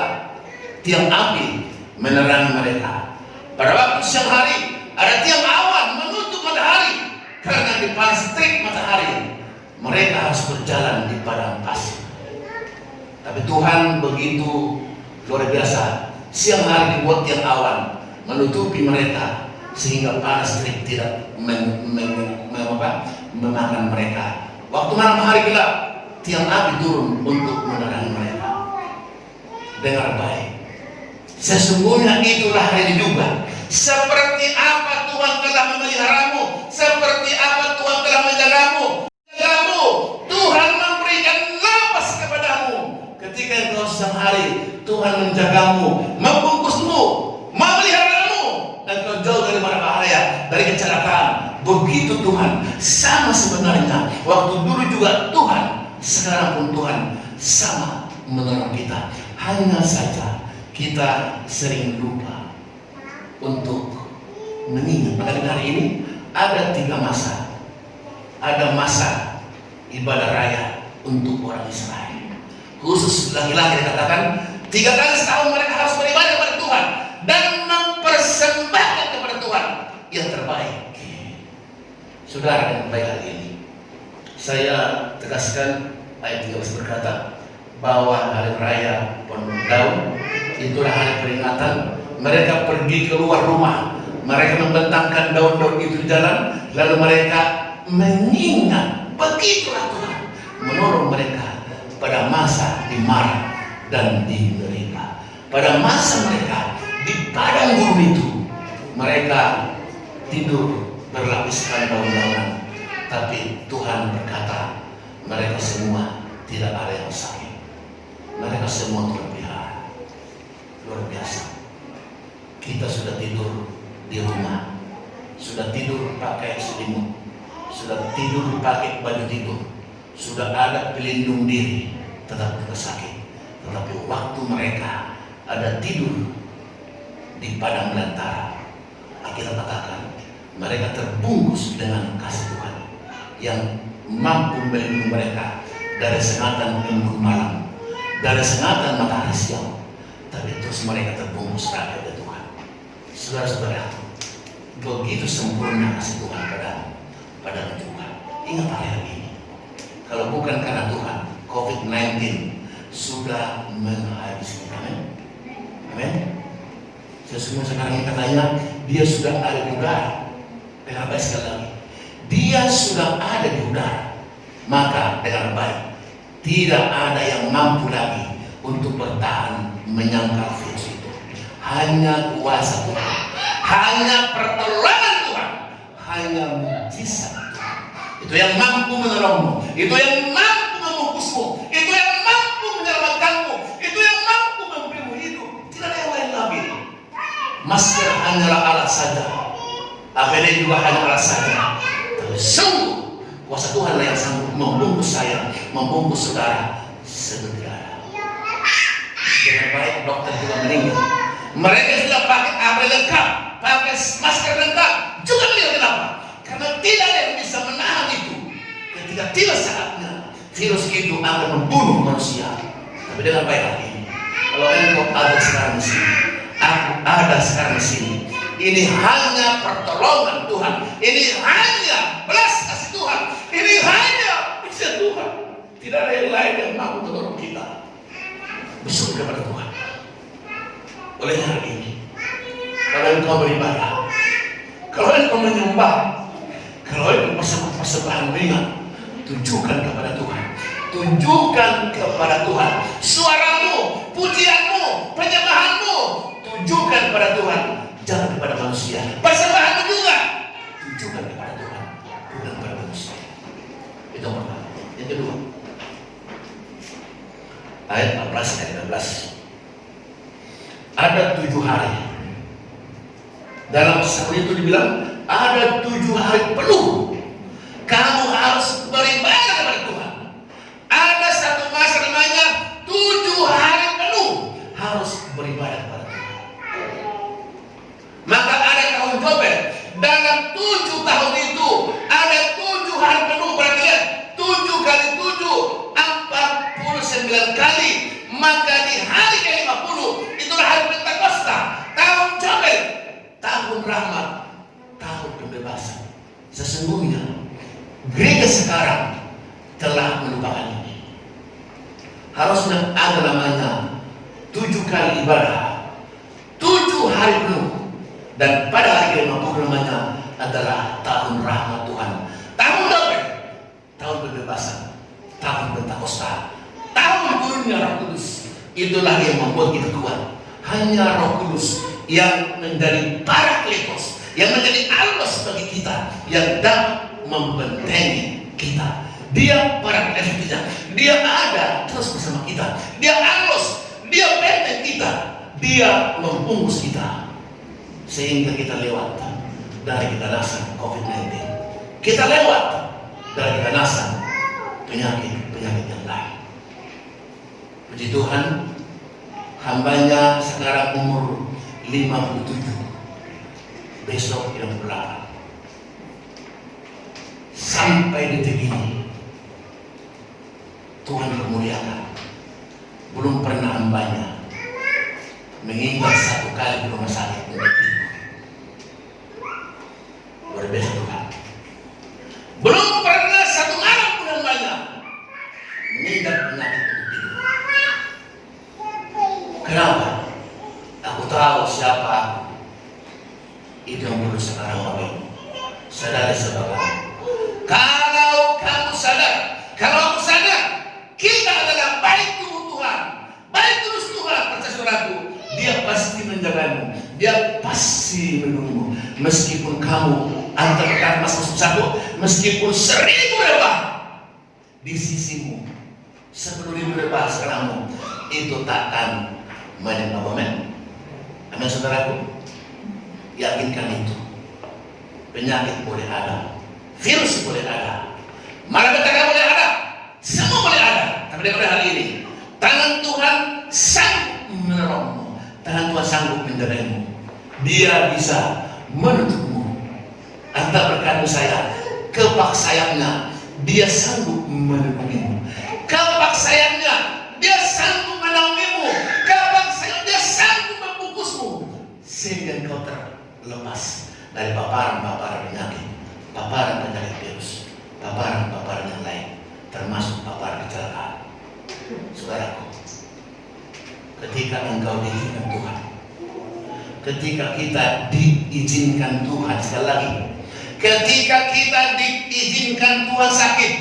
S2: tiang api menerangi mereka. Pada waktu siang hari ada tiang awan menutup matahari. Karena di panas terik matahari, mereka harus berjalan di padang pasir. Tapi Tuhan begitu luar biasa. Siang hari dibuat tiang awan menutupi mereka, sehingga panas terik tidak memakan mereka. Waktu malam hari gelap, tiang api turun untuk menerangi mereka. Dengar baik, sesungguhnya itulah hari diduga. Seperti apa Tuhan telah memeliharamu, seperti apa Tuhan telah menjagamu. Tuhan memberikan napas kepadamu. Ketika engkau siang hari, Tuhan menjagamu, membungkusmu, memeliharamu, dan engkau jauh dari mana bahaya, dari kecelakaan. Begitu Tuhan, sama sebenarnya. Waktu dulu juga Tuhan, sekarang pun Tuhan sama menolong kita. Hanya saja kita sering lupa untuk mengingat. Maka hari ini ada 3 masa. Ada masa ibadah raya untuk orang Israel. Khusus laki-laki dikatakan 3 kali setahun mereka harus beribadah kepada Tuhan dan mempersembahkan kepada Tuhan yang terbaik. Saudara yang baik hari ini, saya tegaskan ayat 13 berkata bahwa hari raya Pondok Daun itulah hari peringatan. Mereka pergi keluar rumah, mereka membentangkan daun-daun itu di jalan, lalu mereka mengingat begitulah Tuhan menolong mereka pada masa dimarah dan diderita. Pada masa mereka di padang gurun itu, mereka tidur berlapiskan daun-daunan, tapi Tuhan berkata mereka semua tidak ada yang sakit, mereka semua terpelihara. Luar biasa. Kita sudah tidur di rumah, sudah tidur pakai selimut, sudah tidur pakai baju tidur, sudah ada pelindung diri, tetap kita sakit. Tetapi waktu mereka ada tidur di padang belantara, kita katakan mereka terbungkus dengan kasih Tuhan yang mampu melindungi mereka dari sengatan embun malam, dari sengatan matahari siang. Tapi terus mereka terbungkus rakyat oleh Tuhan. Saudara-saudara, begitu sempurna kasih Tuhan pada Tuhan. Ingat hari ini, kalau bukan karena Tuhan, COVID-19 sudah menghabisi kita. Amin. Amin. Sesungguhnya sekarang yang katanya dia sudah ada di udara. Dengar baik sekali lagi, dia sudah ada di udara. Maka dengar baik, tidak ada yang mampu lagi untuk bertahan menyangkal virus itu. Hanya kuasa Tuhan, hanya pertolongan Tuhan, hanya mujizat Tuhan. Itu yang mampu menolongmu, itu yang mampu membungkusmu, itu yang mampu menyelamatkanmu, itu yang mampu memberimu hidup. Tidak ada yang lain lagi. Masker hanyalah alat saja, APD juga hanya alat saja. Tapi sungguh kuasa Tuhan yang sanggup membungkus saya, membungkus saudara seperti ada. Dengan baik dokter juga meninggal. Mereka sudah pakai APD lengkap, pakai masker lengkap, juga meninggal. Kenapa? Karena tidak ada yang bisa menahan itu. Ketika tiba saatnya, virus itu akan membunuh manusia. Tapi dengan baik lagi, kalau engkau ada sekarang di sini, aku ada sekarang di sini. Ini hanya pertolongan Tuhan. Ini hanya belas kasih Tuhan. Ini hanya bisa Tuhan. Tidak ada yang lain yang mampu menolong kita. Bersyukur kepada Tuhan. Oleh hari ini, kalau engkau beribadah, kalau engkau menyembah, kalau engkau persembahan ringan, tunjukkan kepada Tuhan. Tunjukkan kepada Tuhan suaramu, pujianmu, penyembahanmu. Tunjukkan kepada Tuhan, jangan kepada manusia. Persembahanmu juga tunjukkan kepada Tuhan, bukan kepada manusia. Itu yang pertama. Yang kedua, ayat 14 dan 15. Ada 7 hari. Dalam sabda itu dibilang ada 7 hari penuh kamu harus beribadah kepada Tuhan. Ada satu masa namanya 7 hari penuh harus beribadah kepada Tuhan. Maka ada tahun Yobel. Dalam 7 tahun itu ada 7 hari penuh. Berarti lihat, 7 kali 7 49 kali. Maka di hari ke-50 itulah hari Pentakosta, tahun Yobel, tahun rahmat, tahun kebebasan. Sesungguhnya gereja sekarang telah melupakan ini. Harusnya ada namanya 7 kali ibadah, 7 hari penuh, dan pada hari ke-50 namanya adalah tahun rahmat Tuhan, tahun Yobel, tahun kebebasan, tahun Pentakosta, tahun turunnya Roh Kudus. Itulah yang membuat kita kuat. Hanya Roh Kudus yang menjadi Parakletos, yang menjadi alos bagi kita, yang dapat membentengi kita. Dia Parakletos kita. Dia ada terus bersama kita. Dia alos, dia benteng kita, dia membungkus kita, sehingga kita lewat dari keganasan COVID-19. Kita lewat dari keganasan penyakit-penyakit yang lain. Puji Tuhan, hambanya sekarang umur 57, besok yang berapa? Sampai detik ini Tuhan kemuliakan. Belum pernah hambanya mengingat 1 kali di rumah sakit untuk tidur. Luar biasa Tuhan. Belum pernah 1 malam pun hambanya mengingat penyakit untuk tidur. Kenapa? Aku tahu siapa aku. Itu yang perlu sekarang Bapak Ibu sadari sebagai. Kalau kamu sadar, kalau aku sadar, kita adalah baik tubuh Tuhan, baik terus Tuhan, percaya saudaraku, Dia pasti menjagamu, Dia pasti menunggu. Meskipun kamu antarkan masuk satu, meskipun 1000 rebah di sisimu, 10.000 rebah sekarangmu, itu takkan banyak amin. Amin saudaraku. Yakinkan itu. Penyakit boleh ada, virus boleh ada, malapetaka boleh ada, semua boleh ada. Tapi daripada hari ini, tangan Tuhan sanggup menolongmu, tangan Tuhan sanggup menjagaimu. Dia bisa menutupmu. Anda berkata saya, kepak sayapnya Dia sanggup melindungimu. Kepak sayapnya Dia sanggup menaungimu. Kepak sayapnya Dia sanggup membungkusmu, sehingga kau terlepas dari paparan-paparan penyakit, paparan penyakit virus, paparan-paparan yang lain, termasuk paparan kecelakaan. Saudaraku, ketika engkau diizinkan Tuhan, ketika kita diizinkan Tuhan, sekali lagi, ketika kita diizinkan Tuhan sakit,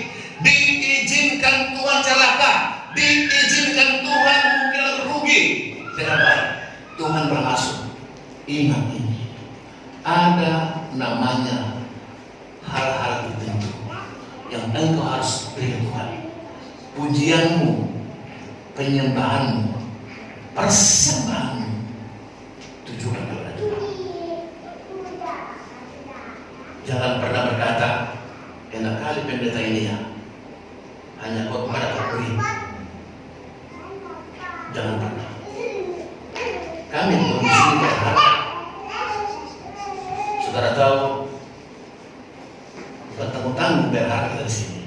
S2: diizinkan Tuhan celaka, diizinkan Tuhan mungkin rugi, dengan baik, Tuhan bermaksud. Ingat ini, ada namanya hal-hal tertentu yang engkau harus berikan Tuhan. Pujianmu, penyembahanmu, persembahanmu, tujukan kepada Tuhan. Jangan pernah berkata, enak kali pendeta ini ya, hanya kau kepada Tuhan. Jangan pernah. Kami belum di sini berharap. Saudara tahu, bukan tanggung-tanggung berharap kita di sini.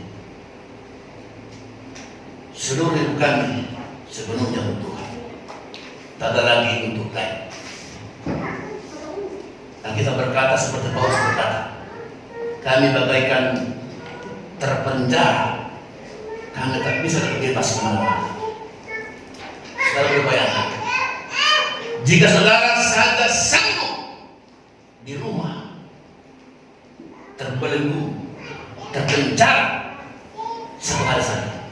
S2: Seluruh hidup kami sepenuhnya untuk Tuhan. Tak ada lagi untuk lain. Dan kita berkata seperti Paulus berkata, kami bagaikan terpenjara kami tak bisa bebas kemana-mana. Saudara berbayangkan, jika saudara saja sanggup di rumah terbelenggu, terpenjara satu hari saja,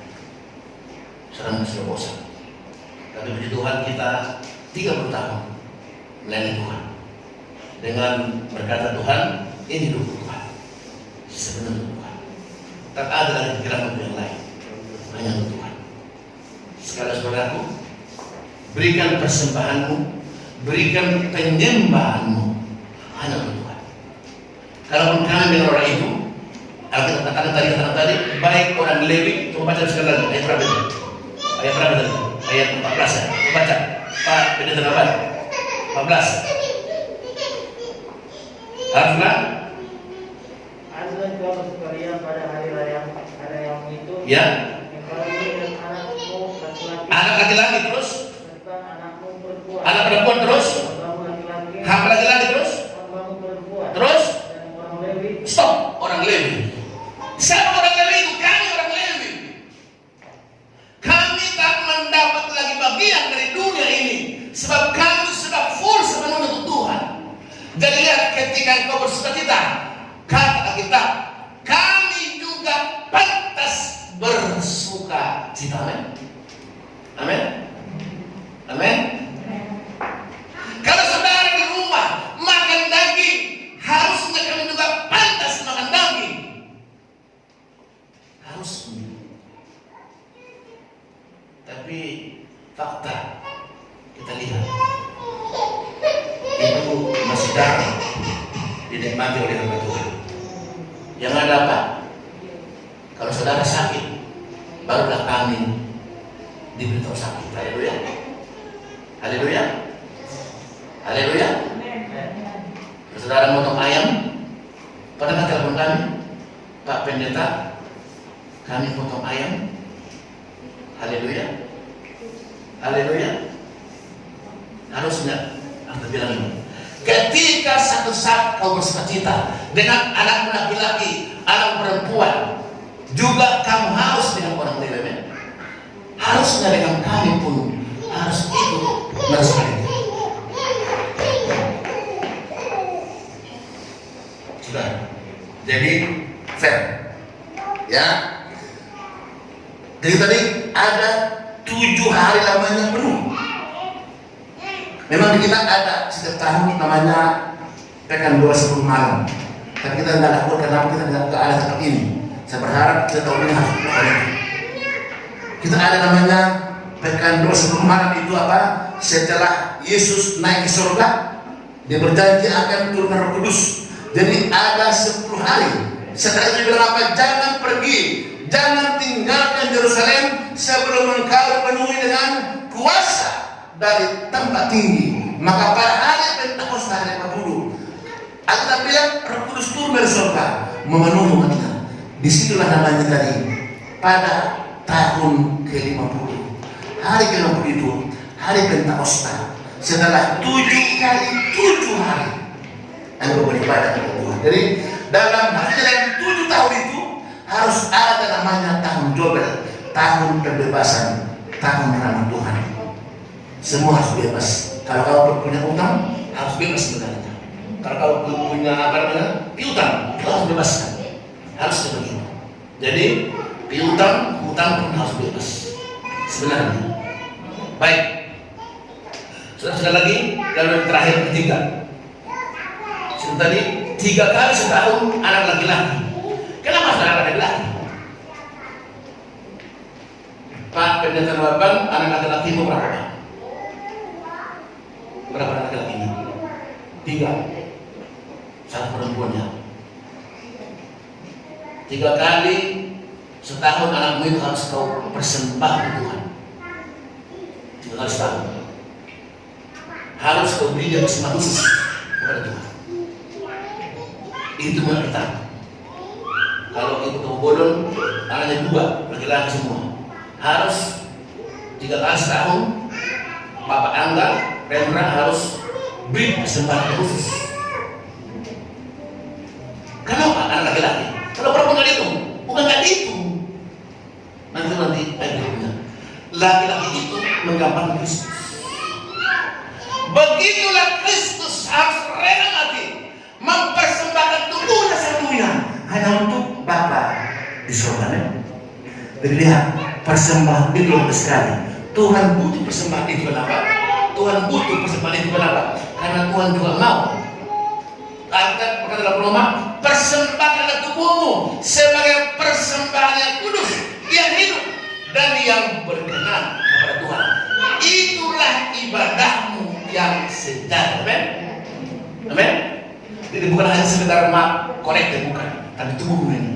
S2: saudara sudah bosan. Tapi puji Tuhan, kita 30 tahun melayani Tuhan. Dengan berkata Tuhan, ini hidup Tuhan, sebenarnya Tuhan. Tak ada lagi pikiran untuk yang lain, hanya untuk Tuhan. Sekali saudaraku, berikan persembahanmu, berikan penyembahanmu hanya untuk Tuhan. Kalaupun kami dengan orang itu, Alkitab katakan tadi, baik orang Lewi, coba baca sekali lagi, ayat berapa itu? Ayat berapa tadi? Ayat 14 ya, baca. Pak Pendeta Naban, 14. Haruslah
S4: juga sekalian pada hari raya itu.
S2: ya,
S4: Engkau dan anakmu laki-laki.
S2: anak laki-laki terus,
S4: Serta anakmu perempuan.
S2: anak perempuan terus,
S4: Hambamu laki-laki.
S2: hamba laki-laki terus,
S4: Hambamu perempuan.
S2: terus,
S4: Dan orang Lewi.
S2: stop, orang Lewi. Siapa orang Lewi itu? Kami orang Lewi. Kami tak mendapat lagi bagian dari dunia ini, sebab kami sudah full sepenuhnya untuk Tuhan. Jadi lihat, ketika engkau bersukacita, kata Alkitab, kami juga pantas bersukacita. Amin. Amin. Amin. Kalau saudara di rumah makan daging, harusnya kami juga pantas makan daging. Harusnya. Tapi fakta kita lihat, itu masih jarang dinikmati oleh hamba Tuhan. Yang ada apa? Kalau saudara sakit, barulah kami diberitahu sakit. Haleluya. Haleluya. Haleluya. Kalau saudara motong ayam, pernah telepon kami, Pak Pendeta, kami potong ayam. Haleluya. Haleluya. Harusnya aku bilang ini, ketika satu saat kau bersukacita dengan anak laki-laki, anak perempuan, juga kamu harus dengan orang Lewi. Harusnya dengan kami pun harus ikut bersukacita. Sudah. Jadi fair, ya. Jadi tadi ada 7 hari lamanya penuh. Memang di kita ada setiap tahun namanya pekan 2 sebelum malam. Tapi kita tidak lakukan karena kita tidak ada tetap ini. Saya berharap kita tahun ini harus melakukan itu. Kita ada namanya pekan 2 sebelum malam itu apa? Setelah Yesus naik ke surga, dia berjanji akan turun Roh Kudus. Jadi ada 10 hari. Setelah itu bilang apa? Jangan pergi, jangan tinggalkan Yerusalem sebelum engkau dipenuhi dengan kuasa dari tempat tinggi. Maka pada hari Pentakosta hari 40, Alkitab bilang Roh Kudus turun dari surga memenuhi umatnya. Disitulah namanya tadi pada tahun ke-50, hari ke-50 itu hari Pentakosta. Setelah 7 kali 7 hari engkau beribadah kepada Tuhan. Jadi dalam 7 tahun itu harus ada namanya tahun Jobel, tahun kebebasan, tahun rahmat Tuhan. Semua harus bebas. Kalau kau punya utang, harus bebas sebenarnya. Kalau kau punya piutang, kau harus bebaskan. Harus seperti itu. Jadi piutang, hutang pun harus bebas sebenarnya. Baik. Sudah lagi, lalu yang terakhir ketiga. Tadi 3 kali setahun anak laki-laki. Kenapa anak laki-laki? Pak Pendeta Naban, anak laki-laki itu berapa? Berapa anak laki-lakinya? 3. Satu perempuannya. 3 kali setahun anakmu itu harus kau persembahkan Tuhan. 3 kali setahun. Harus kau beri dia persembahan khusus kepada Tuhan. Itu kita. Kalau ibu kamu bolon, anaknya 2, laki-laki semua. Harus 3 kali setahun, Bapak Angga, Rendra harus beri persembahan khusus. Kenapa anak laki-laki? Kalau perempuan nggak dihitung, bukan nggak dihitung. Nanti seperti berikutnya. Laki-laki itu menggambarkan Kristus. Begitulah Kristus harus rela mati, mempersembahkan tubuhnya satunya hanya untuk Bapa di surga. Jadi lihat, persembahan itu lebih sekali. Tuhan butuh persembahan itu kenapa? Tuhan butuh persembahan itu kenapa? Karena Tuhan juga mau. Alkitab berkata dalam Roma, persembahkanlah tubuhmu sebagai persembahan yang kudus, yang hidup dan yang berkenan kepada Tuhan. Itulah ibadahmu yang sejati. Amin. Amin. Jadi bukan hanya sekedar kolektif, bukan, tapi tubuhmu ini.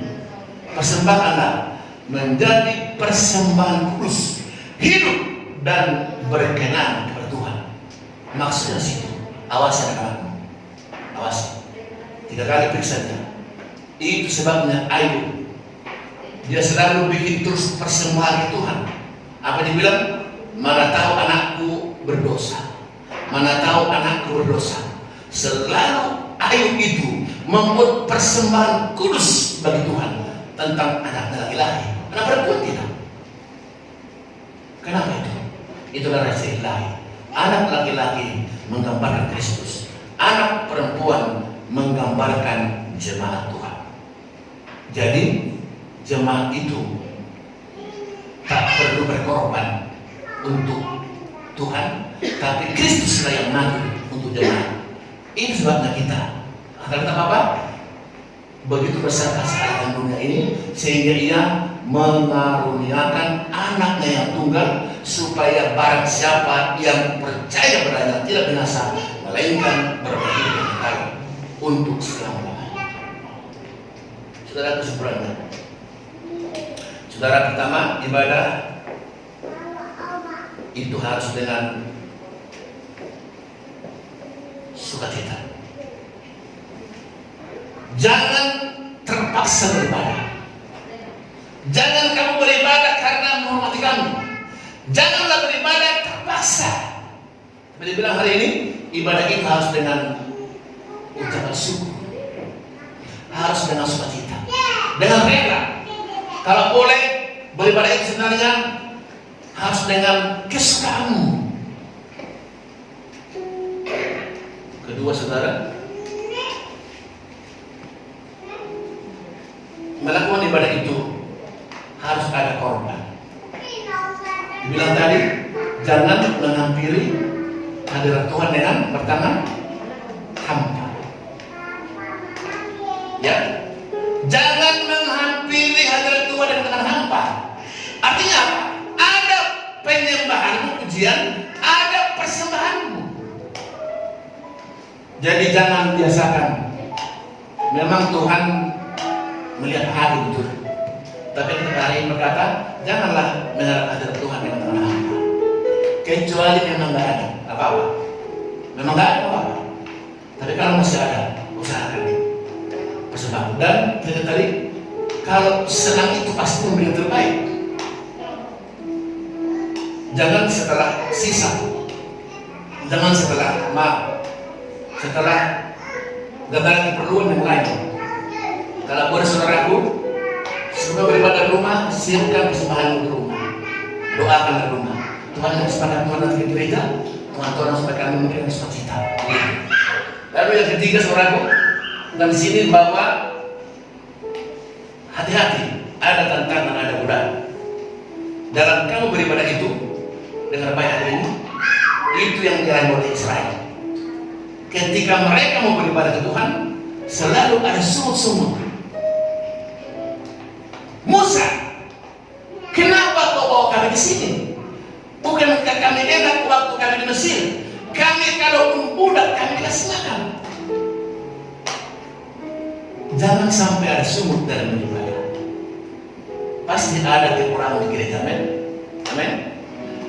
S2: Persembahkanlah menjadi persembahan kudus, hidup dan berkenan kepada Tuhan. Maksudnya situ, awasi anak-anakmu, awasi. 3 kali periksa dia. Itu sebabnya Ayub, dia selalu bikin terus persembahan ke Tuhan. Apa dia bilang? Mana tahu anakku berdosa, mana tahu anakku berdosa. Selalu Ayub itu membuat persembahan kudus bagi Tuhan tentang anaknya laki-laki. Anak perempuan tidak. Kenapa itu? Itulah rahasia ilahi. Anak laki-laki menggambarkan Kristus, anak perempuan menggambarkan jemaat Tuhan. Jadi jemaat itu tak perlu berkorban untuk Tuhan, tapi Kristuslah yang mati untuk jemaat. Ini sebabnya kita kata apa? Begitu besar kasih Allah dunia ini sehingga Ia mengaruniakan anaknya yang tunggal supaya barang siapa yang percaya padanya tidak binasa melainkan berhidup yang kekal untuk selama-lamanya. Saudara kesimpulannya, saudara, pertama, ibadah itu harus dengan sukacita. Jangan terpaksa beribadah. Jangan kamu beribadah karena menghormati kami. Janganlah beribadah terpaksa. Seperti bilang hari ini, ibadah itu harus dengan ucapan syukur, harus dengan sukacita, dengan rela. Kalau boleh beribadah itu sebenarnya harus dengan kesukaanmu. Kedua, saudara, melakukan ibadah itu harus ada korban. Dibilang tadi, jangan menghampiri hadirat Tuhan dengan bertangan hampa. Ya, jangan menghampiri hadirat Tuhan dengan tangan hampa. Artinya apa? Ada penyembahanmu, pujian, ada persembahanmu. Jadi jangan biasakan. Memang Tuhan melihat hati betul. Tapi kita hari ini berkata, janganlah mengharap hadirat Tuhan dengan tangan hampa. Kecuali memang tidak ada apa-apa. Memang tidak ada apa-apa. Tapi kalau masih ada, usahakan persembahan. Dan kita tadi, kalau senang itu pasti memberi yang terbaik. Jangan setelah sisa, jangan setelah setelah gagal keperluan yang lain. Kalau boleh saudaraku, sebelum beribadah di rumah, siapkan persembahan di rumah. Doakan di rumah. Tuhan yang sepakat Tuhan nanti di gereja, Tuhan supaya kami memberikan sukacita. Lalu yang ketiga, saudaraku, dan di sini bahwa hati-hati, ada tantangan, ada godaan. Dalam kamu beribadah itu, dengan baik hari ini, itu yang dialami oleh Israel. Ketika mereka mau beribadah ke Tuhan, selalu ada sumut-sumut. Musa, kenapa kau bawa kami di sini? Bukankah kami enak waktu kami di Mesir? Kami kalau budak kami dikasih makan. Jangan sampai ada sumut dalam beribadah. Pasti ada kekurangan di gereja, amin. Amin.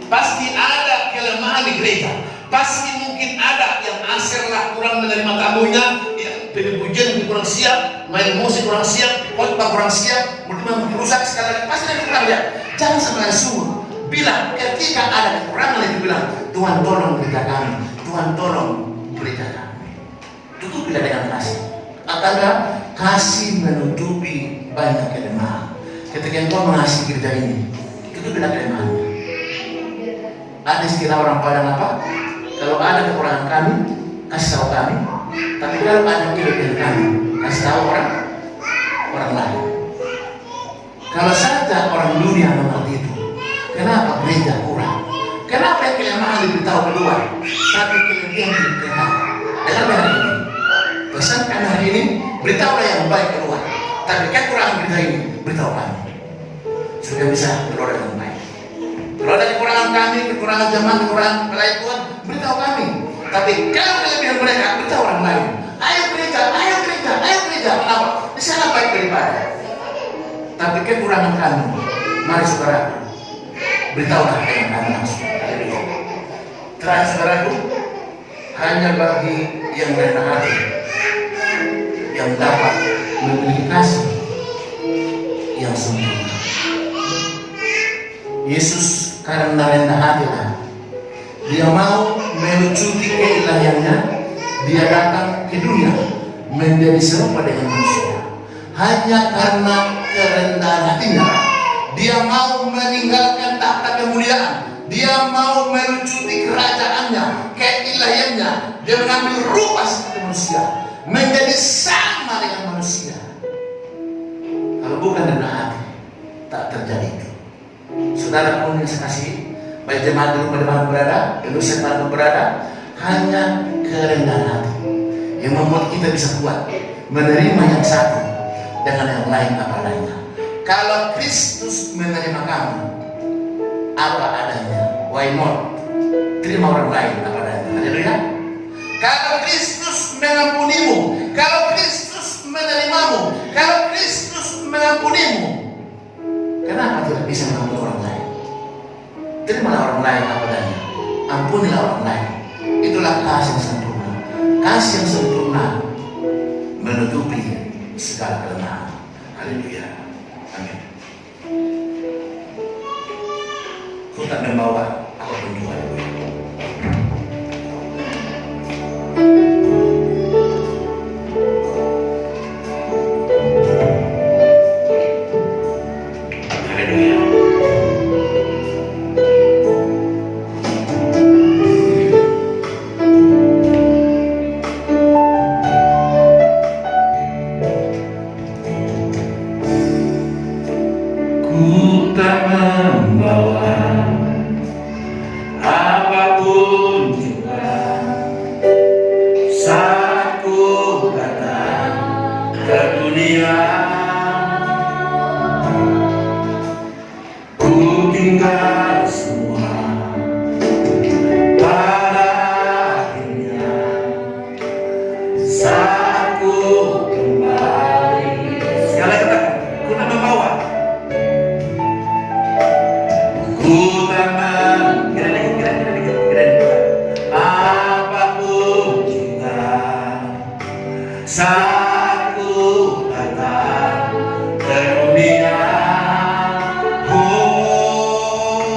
S2: Pasti ada kelemahan di gereja. Pasti mungkin ada yang aserlah kurang menerima tamunya, yang pujian kurang siap, main musik kurang siap, khotbah kurang siap, mungkin merusak sekali lagi. Pasti ada kurang ya. Jangan sampai sumut. Bilang ketika ada kekurangan itu bilang, Tuhan tolong gereja kami, Tuhan tolong gereja kami. Tutupilah dengan kasih. Atau kasih menutupi banyak kelemahan. Ketika engkau mengasihi gereja ini, itu Itu beda kelemahan. Ada istilah orang Padang apa? Kalau ada kekurangan kami, kasih tahu kami. Tapi kalau ada kelebihan kami, kasih tahu orang lain. Kalau saja orang dunia mengerti itu, kenapa gereja kurang? Kenapa yang kelemahan diberitahu keluar, tapi kelebihan diberitahu? Dengar hari ini, pesan kami hari ini, beritahulah yang baik keluar. Tapi kekurangan berita ini, beritahu kami, supaya bisa keluar dengan baik. Kalau ada kekurangan kami, kekurangan zaman, kekurangan pelayan Tuhan, beritahu kami. Tapi kalau kelebihan mereka, beritahu orang lain. Ayo gereja, ayo gereja, ayo gereja. Kenapa? Di sana baik daripada. Tapi kekurangan kami, mari saudara, beritahulah dengan kami langsung. Terakhir saudaraku, hanya bagi yang rendah hati yang dapat memiliki kasih yang sempurna. Yesus karena rendah hatilah, dia mau melucuti keilahiannya. Dia datang ke dunia menjadi serupa dengan manusia. Hanya karena kerendahan hatinya, dia mau meninggalkan tahta kemuliaan. Dia mau melucuti kerajaannya, keilahiannya. Dia mengambil rupa seperti manusia, menjadi sama dengan manusia. Kalau bukan rendah hati, tak terjadi itu. Saudara pun yang saya kasih, baik jemaat di rumah dimana berada, Indonesia dimana berada, hanya kerendahan hati yang membuat kita bisa kuat menerima yang satu dengan yang lain apa adanya. Kalau Kristus menerima kamu apa adanya, why not? Terima orang lain apa adanya. Haleluya. Kalau Kristus mengampunimu, kalau Kristus menerimamu, kalau Kristus mengampunimu, kenapa tidak bisa mengampuni orang lain? Terimalah orang lain apa adanya, ampunilah orang lain. Itulah kasih yang sempurna. Kasih yang sempurna menutupi segala kelemahan. Haleluya. Amin. Kau tak membawa apapun juga.
S4: Ku tak membawa apapun juga saat ku datang ke dunia. Ku tinggal semua pada akhirnya saat ku kembali. Sekali katakan, ku tak membawa. Apapun juga saat ku datang ke dunia, oh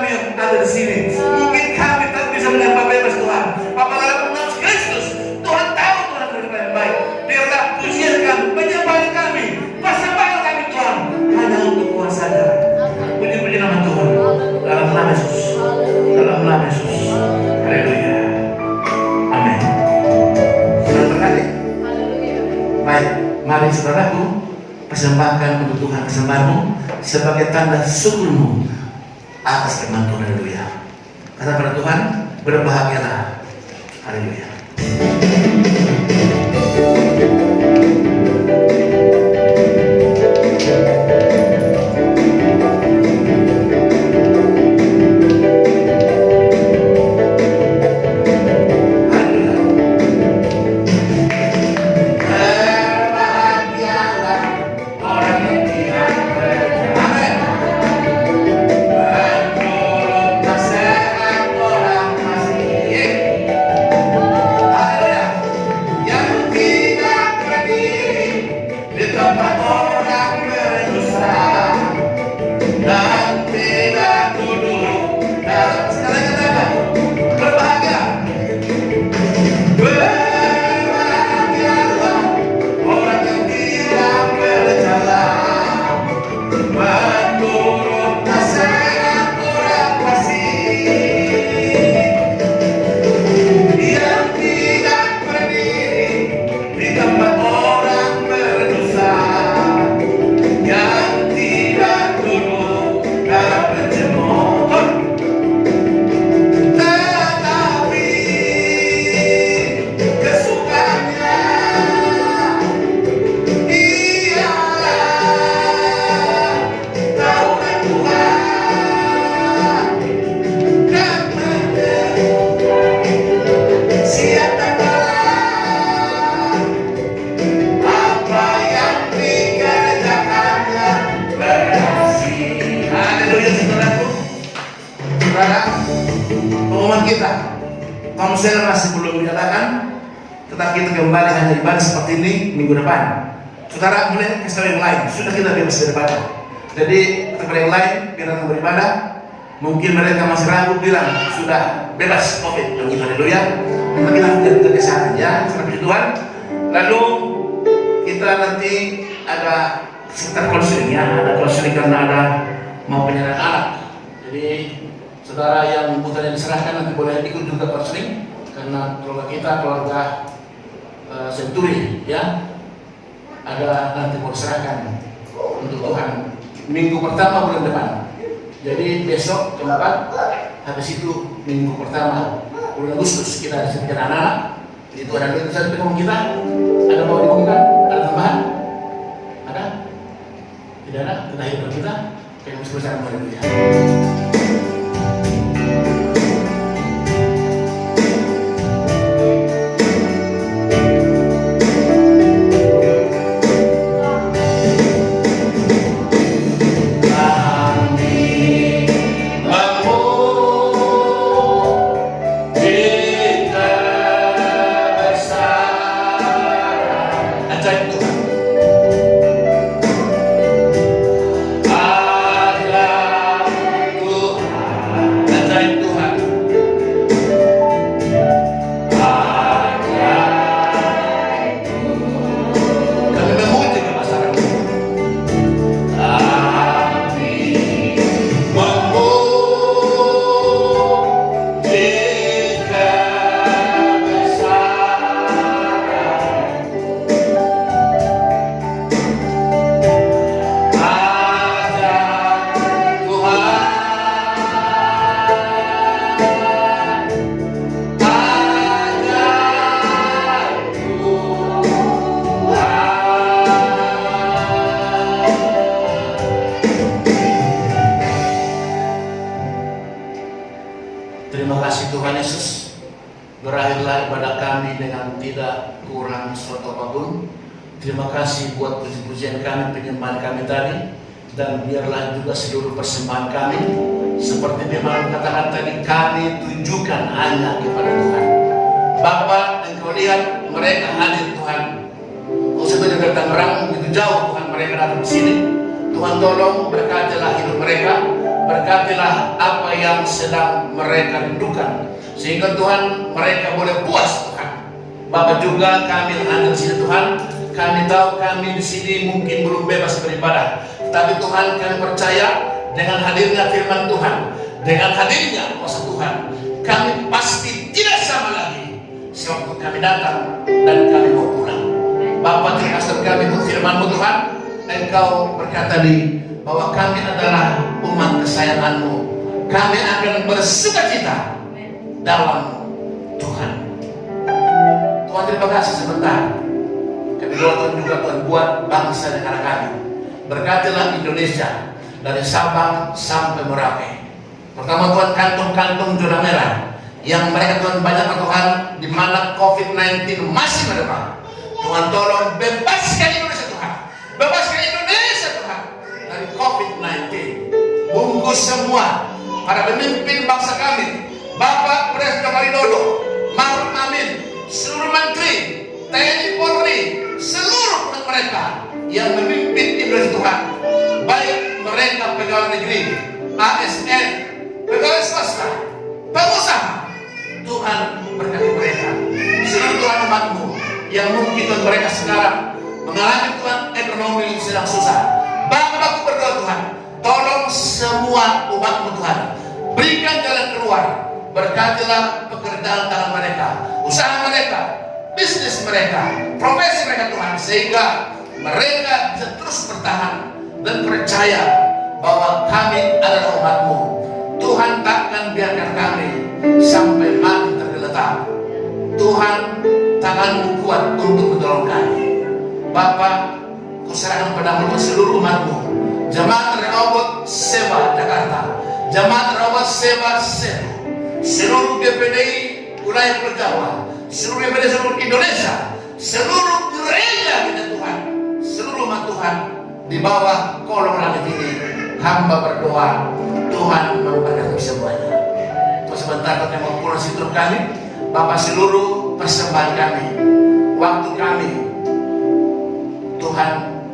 S2: kami yang ada di sini. Mungkin kami tak bisa menyembah bebas Tuhan. Bapak dalam nama Kristus, Tuhan tahu Tuhan berkata yang baik. Biarlah pujian kami, penyembahan kami, persembahan kami Tuhan hanya untuk Tuhan saja. Puji-puji nama Tuhan. Dalam nama Yesus. Dalam nama Yesus. Haleluya. Amin. Saudara terkasih. Baik, mari saudaraku persembahkan untuk Tuhan persembahanmu sebagai tanda syukurmu atas firman Tuhan. Haleluya. Kata pada Tuhan, berbahagialah. Haleluya. Konser masih belum diadakan, tetapi kita kembali hanya ibadah seperti ini minggu depan. Saudara mulai kasih yang lain, sudah kita bebas beribadah. Jadi kepada yang lain biar datang beribadah. Mungkin mereka masih ragu bilang sudah bebas COVID, yang kita haleluya. Tapi kita jaga kesehatan ya, sampai Tuhan. Lalu kita nanti ada sekitar konseling ya, ada konseling karena ada mau penyerahan anak. Jadi saudara yang putranya diserahkan nanti boleh ikut juga konseling karena keluarga kita keluarga Senturi ya ada nanti mau diserahkan untuk Tuhan minggu pertama bulan depan. Jadi besok keempat, habis itu minggu pertama bulan Agustus kita disediakan anak-anak. Itu ada yang bisa dipegang kita. Ada mau diumumkan? Ada tambahan? Ada? Tidak ada? Kita hidup kita. Kita harus bersama haleluya. Terima kasih Tuhan Yesus. Berakhirlah ibadah kami dengan tidak kurang suatu apapun. Terima kasih buat puji-pujian kami, penyembahan kami tadi. Dan biarlah juga seluruh persembahan kami seperti firman katakan tadi, kami tunjukkan hanya kepada Tuhan. Bapa, Engkau lihat mereka hadir Tuhan. Kau sudah dari Tangerang begitu jauh Tuhan, mereka datang di sini. Tuhan tolong berkatilah hidup mereka. berkatilah apa yang sedang mereka rindukan, sehingga Tuhan mereka boleh puas Tuhan. Bapak juga kami yang hadir di sini Tuhan, kami tahu kami di sini mungkin belum bebas beribadah, tapi Tuhan kami percaya dengan hadirnya firman Tuhan, dengan hadirnya kuasa Tuhan, kami pasti tidak sama lagi sewaktu kami datang dan kami mau pulang. Bapak, terima kasih kami untuk firman-Mu Tuhan. Engkau berkata bahwa kami adalah umat kesayangan-Mu. Kami akan bersukacita dalam Tuhan. Tuhan, terima kasih sebentar. Kami doa Tuhan juga Tuhan buat bangsa negara kami. Berkatilah Indonesia dari Sabang sampai Merauke. Pertama Tuhan, kantung-kantung zona merah yang mereka Tuhan banyak Tuhan, di mana COVID-19 masih mendepan. Tuhan tolong bebaskan Indonesia Tuhan, bebaskan Indonesia Tuhan dari COVID-19. Bungkus semua para pemimpin bangsa kami, Bapak Presiden Joko Widodo, Maruf Amin, seluruh menteri, TNI Polri, seluruh mereka yang memimpin Indonesia Tuhan, baik mereka pegawai negeri, ASN, pegawai swasta, pengusaha. Tuhan berkati mereka, seluruh Tuhan umat-Mu yang mungkin Tuhan mereka sekarang mengalami Tuhan ekonomi sedang susah. Bapak berdoa Tuhan, tolong semua umat-Mu Tuhan, berikan jalan keluar. Berkatilah pekerjaan tangan mereka, usaha mereka, bisnis mereka, profesi mereka Tuhan, sehingga mereka bisa terus bertahan dan percaya bahwa kami adalah umat-Mu. Tuhan takkan biarkan kami sampai mati tergeletak. Tuhan, tangan-Mu kuat untuk menolong kami. Bapa, kuserahkan padamu seluruh umat-Mu, Jemaat Rehoboth Seba Jakarta, Jemaat Rehoboth Seba Selu, seluruh GPDI wilayah Pulau Jawa, seluruh GPDI seluruh Indonesia, seluruh gereja kita Tuhan, seluruh umat Tuhan di bawah kolong langit ini, hamba berdoa, Tuhan memberkati semuanya. Terus sebentar kami mau pulang situ kami, Bapak, seluruh persembahan kami, waktu kami, Tuhan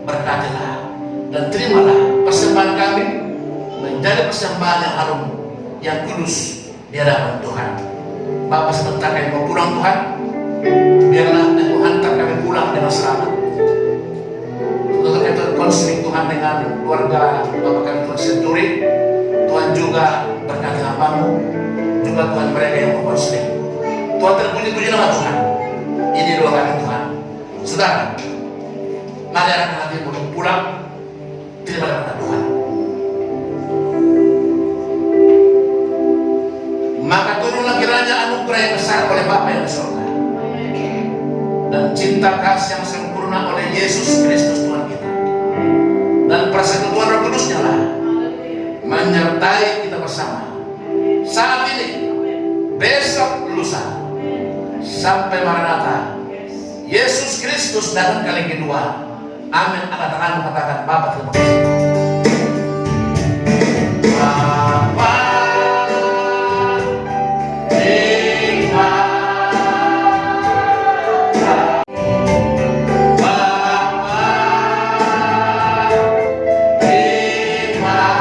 S2: berkatilah dan terimalah persembahan kami menjadi persembahan yang harum, yang kudus di hadapan Tuhan. Bapak, sebentar kami mau pulang Tuhan, biarlah Engkau hantar kami pulang dengan selamat. Untuk itu konseling Tuhan dengan keluarga Bapak kami Tuhan Senturi, Tuhan juga berkati hamba-Mu, juga Tuhan mereka yang mau konseling. Tuhan, terpuji-puji nama Tuhan. Ini doa kami Tuhan. Saudara, mari anak hati untuk pulang. Terima kasih Tuhan. Maka turunlah kiranya anugerah yang besar oleh Bapa yang di surga dan cinta kasih yang sempurna oleh Yesus Kristus Tuhan kita dan persekutuan Roh Kudus-Nya lah menyertai kita bersama saat ini, besok, lusa, sampai Maranatha. Yesus Kristus datang kali kedua. Amin. Angkat tangan, katakan, Bapa terima kasih. Bapa terima kasih. Bapa terima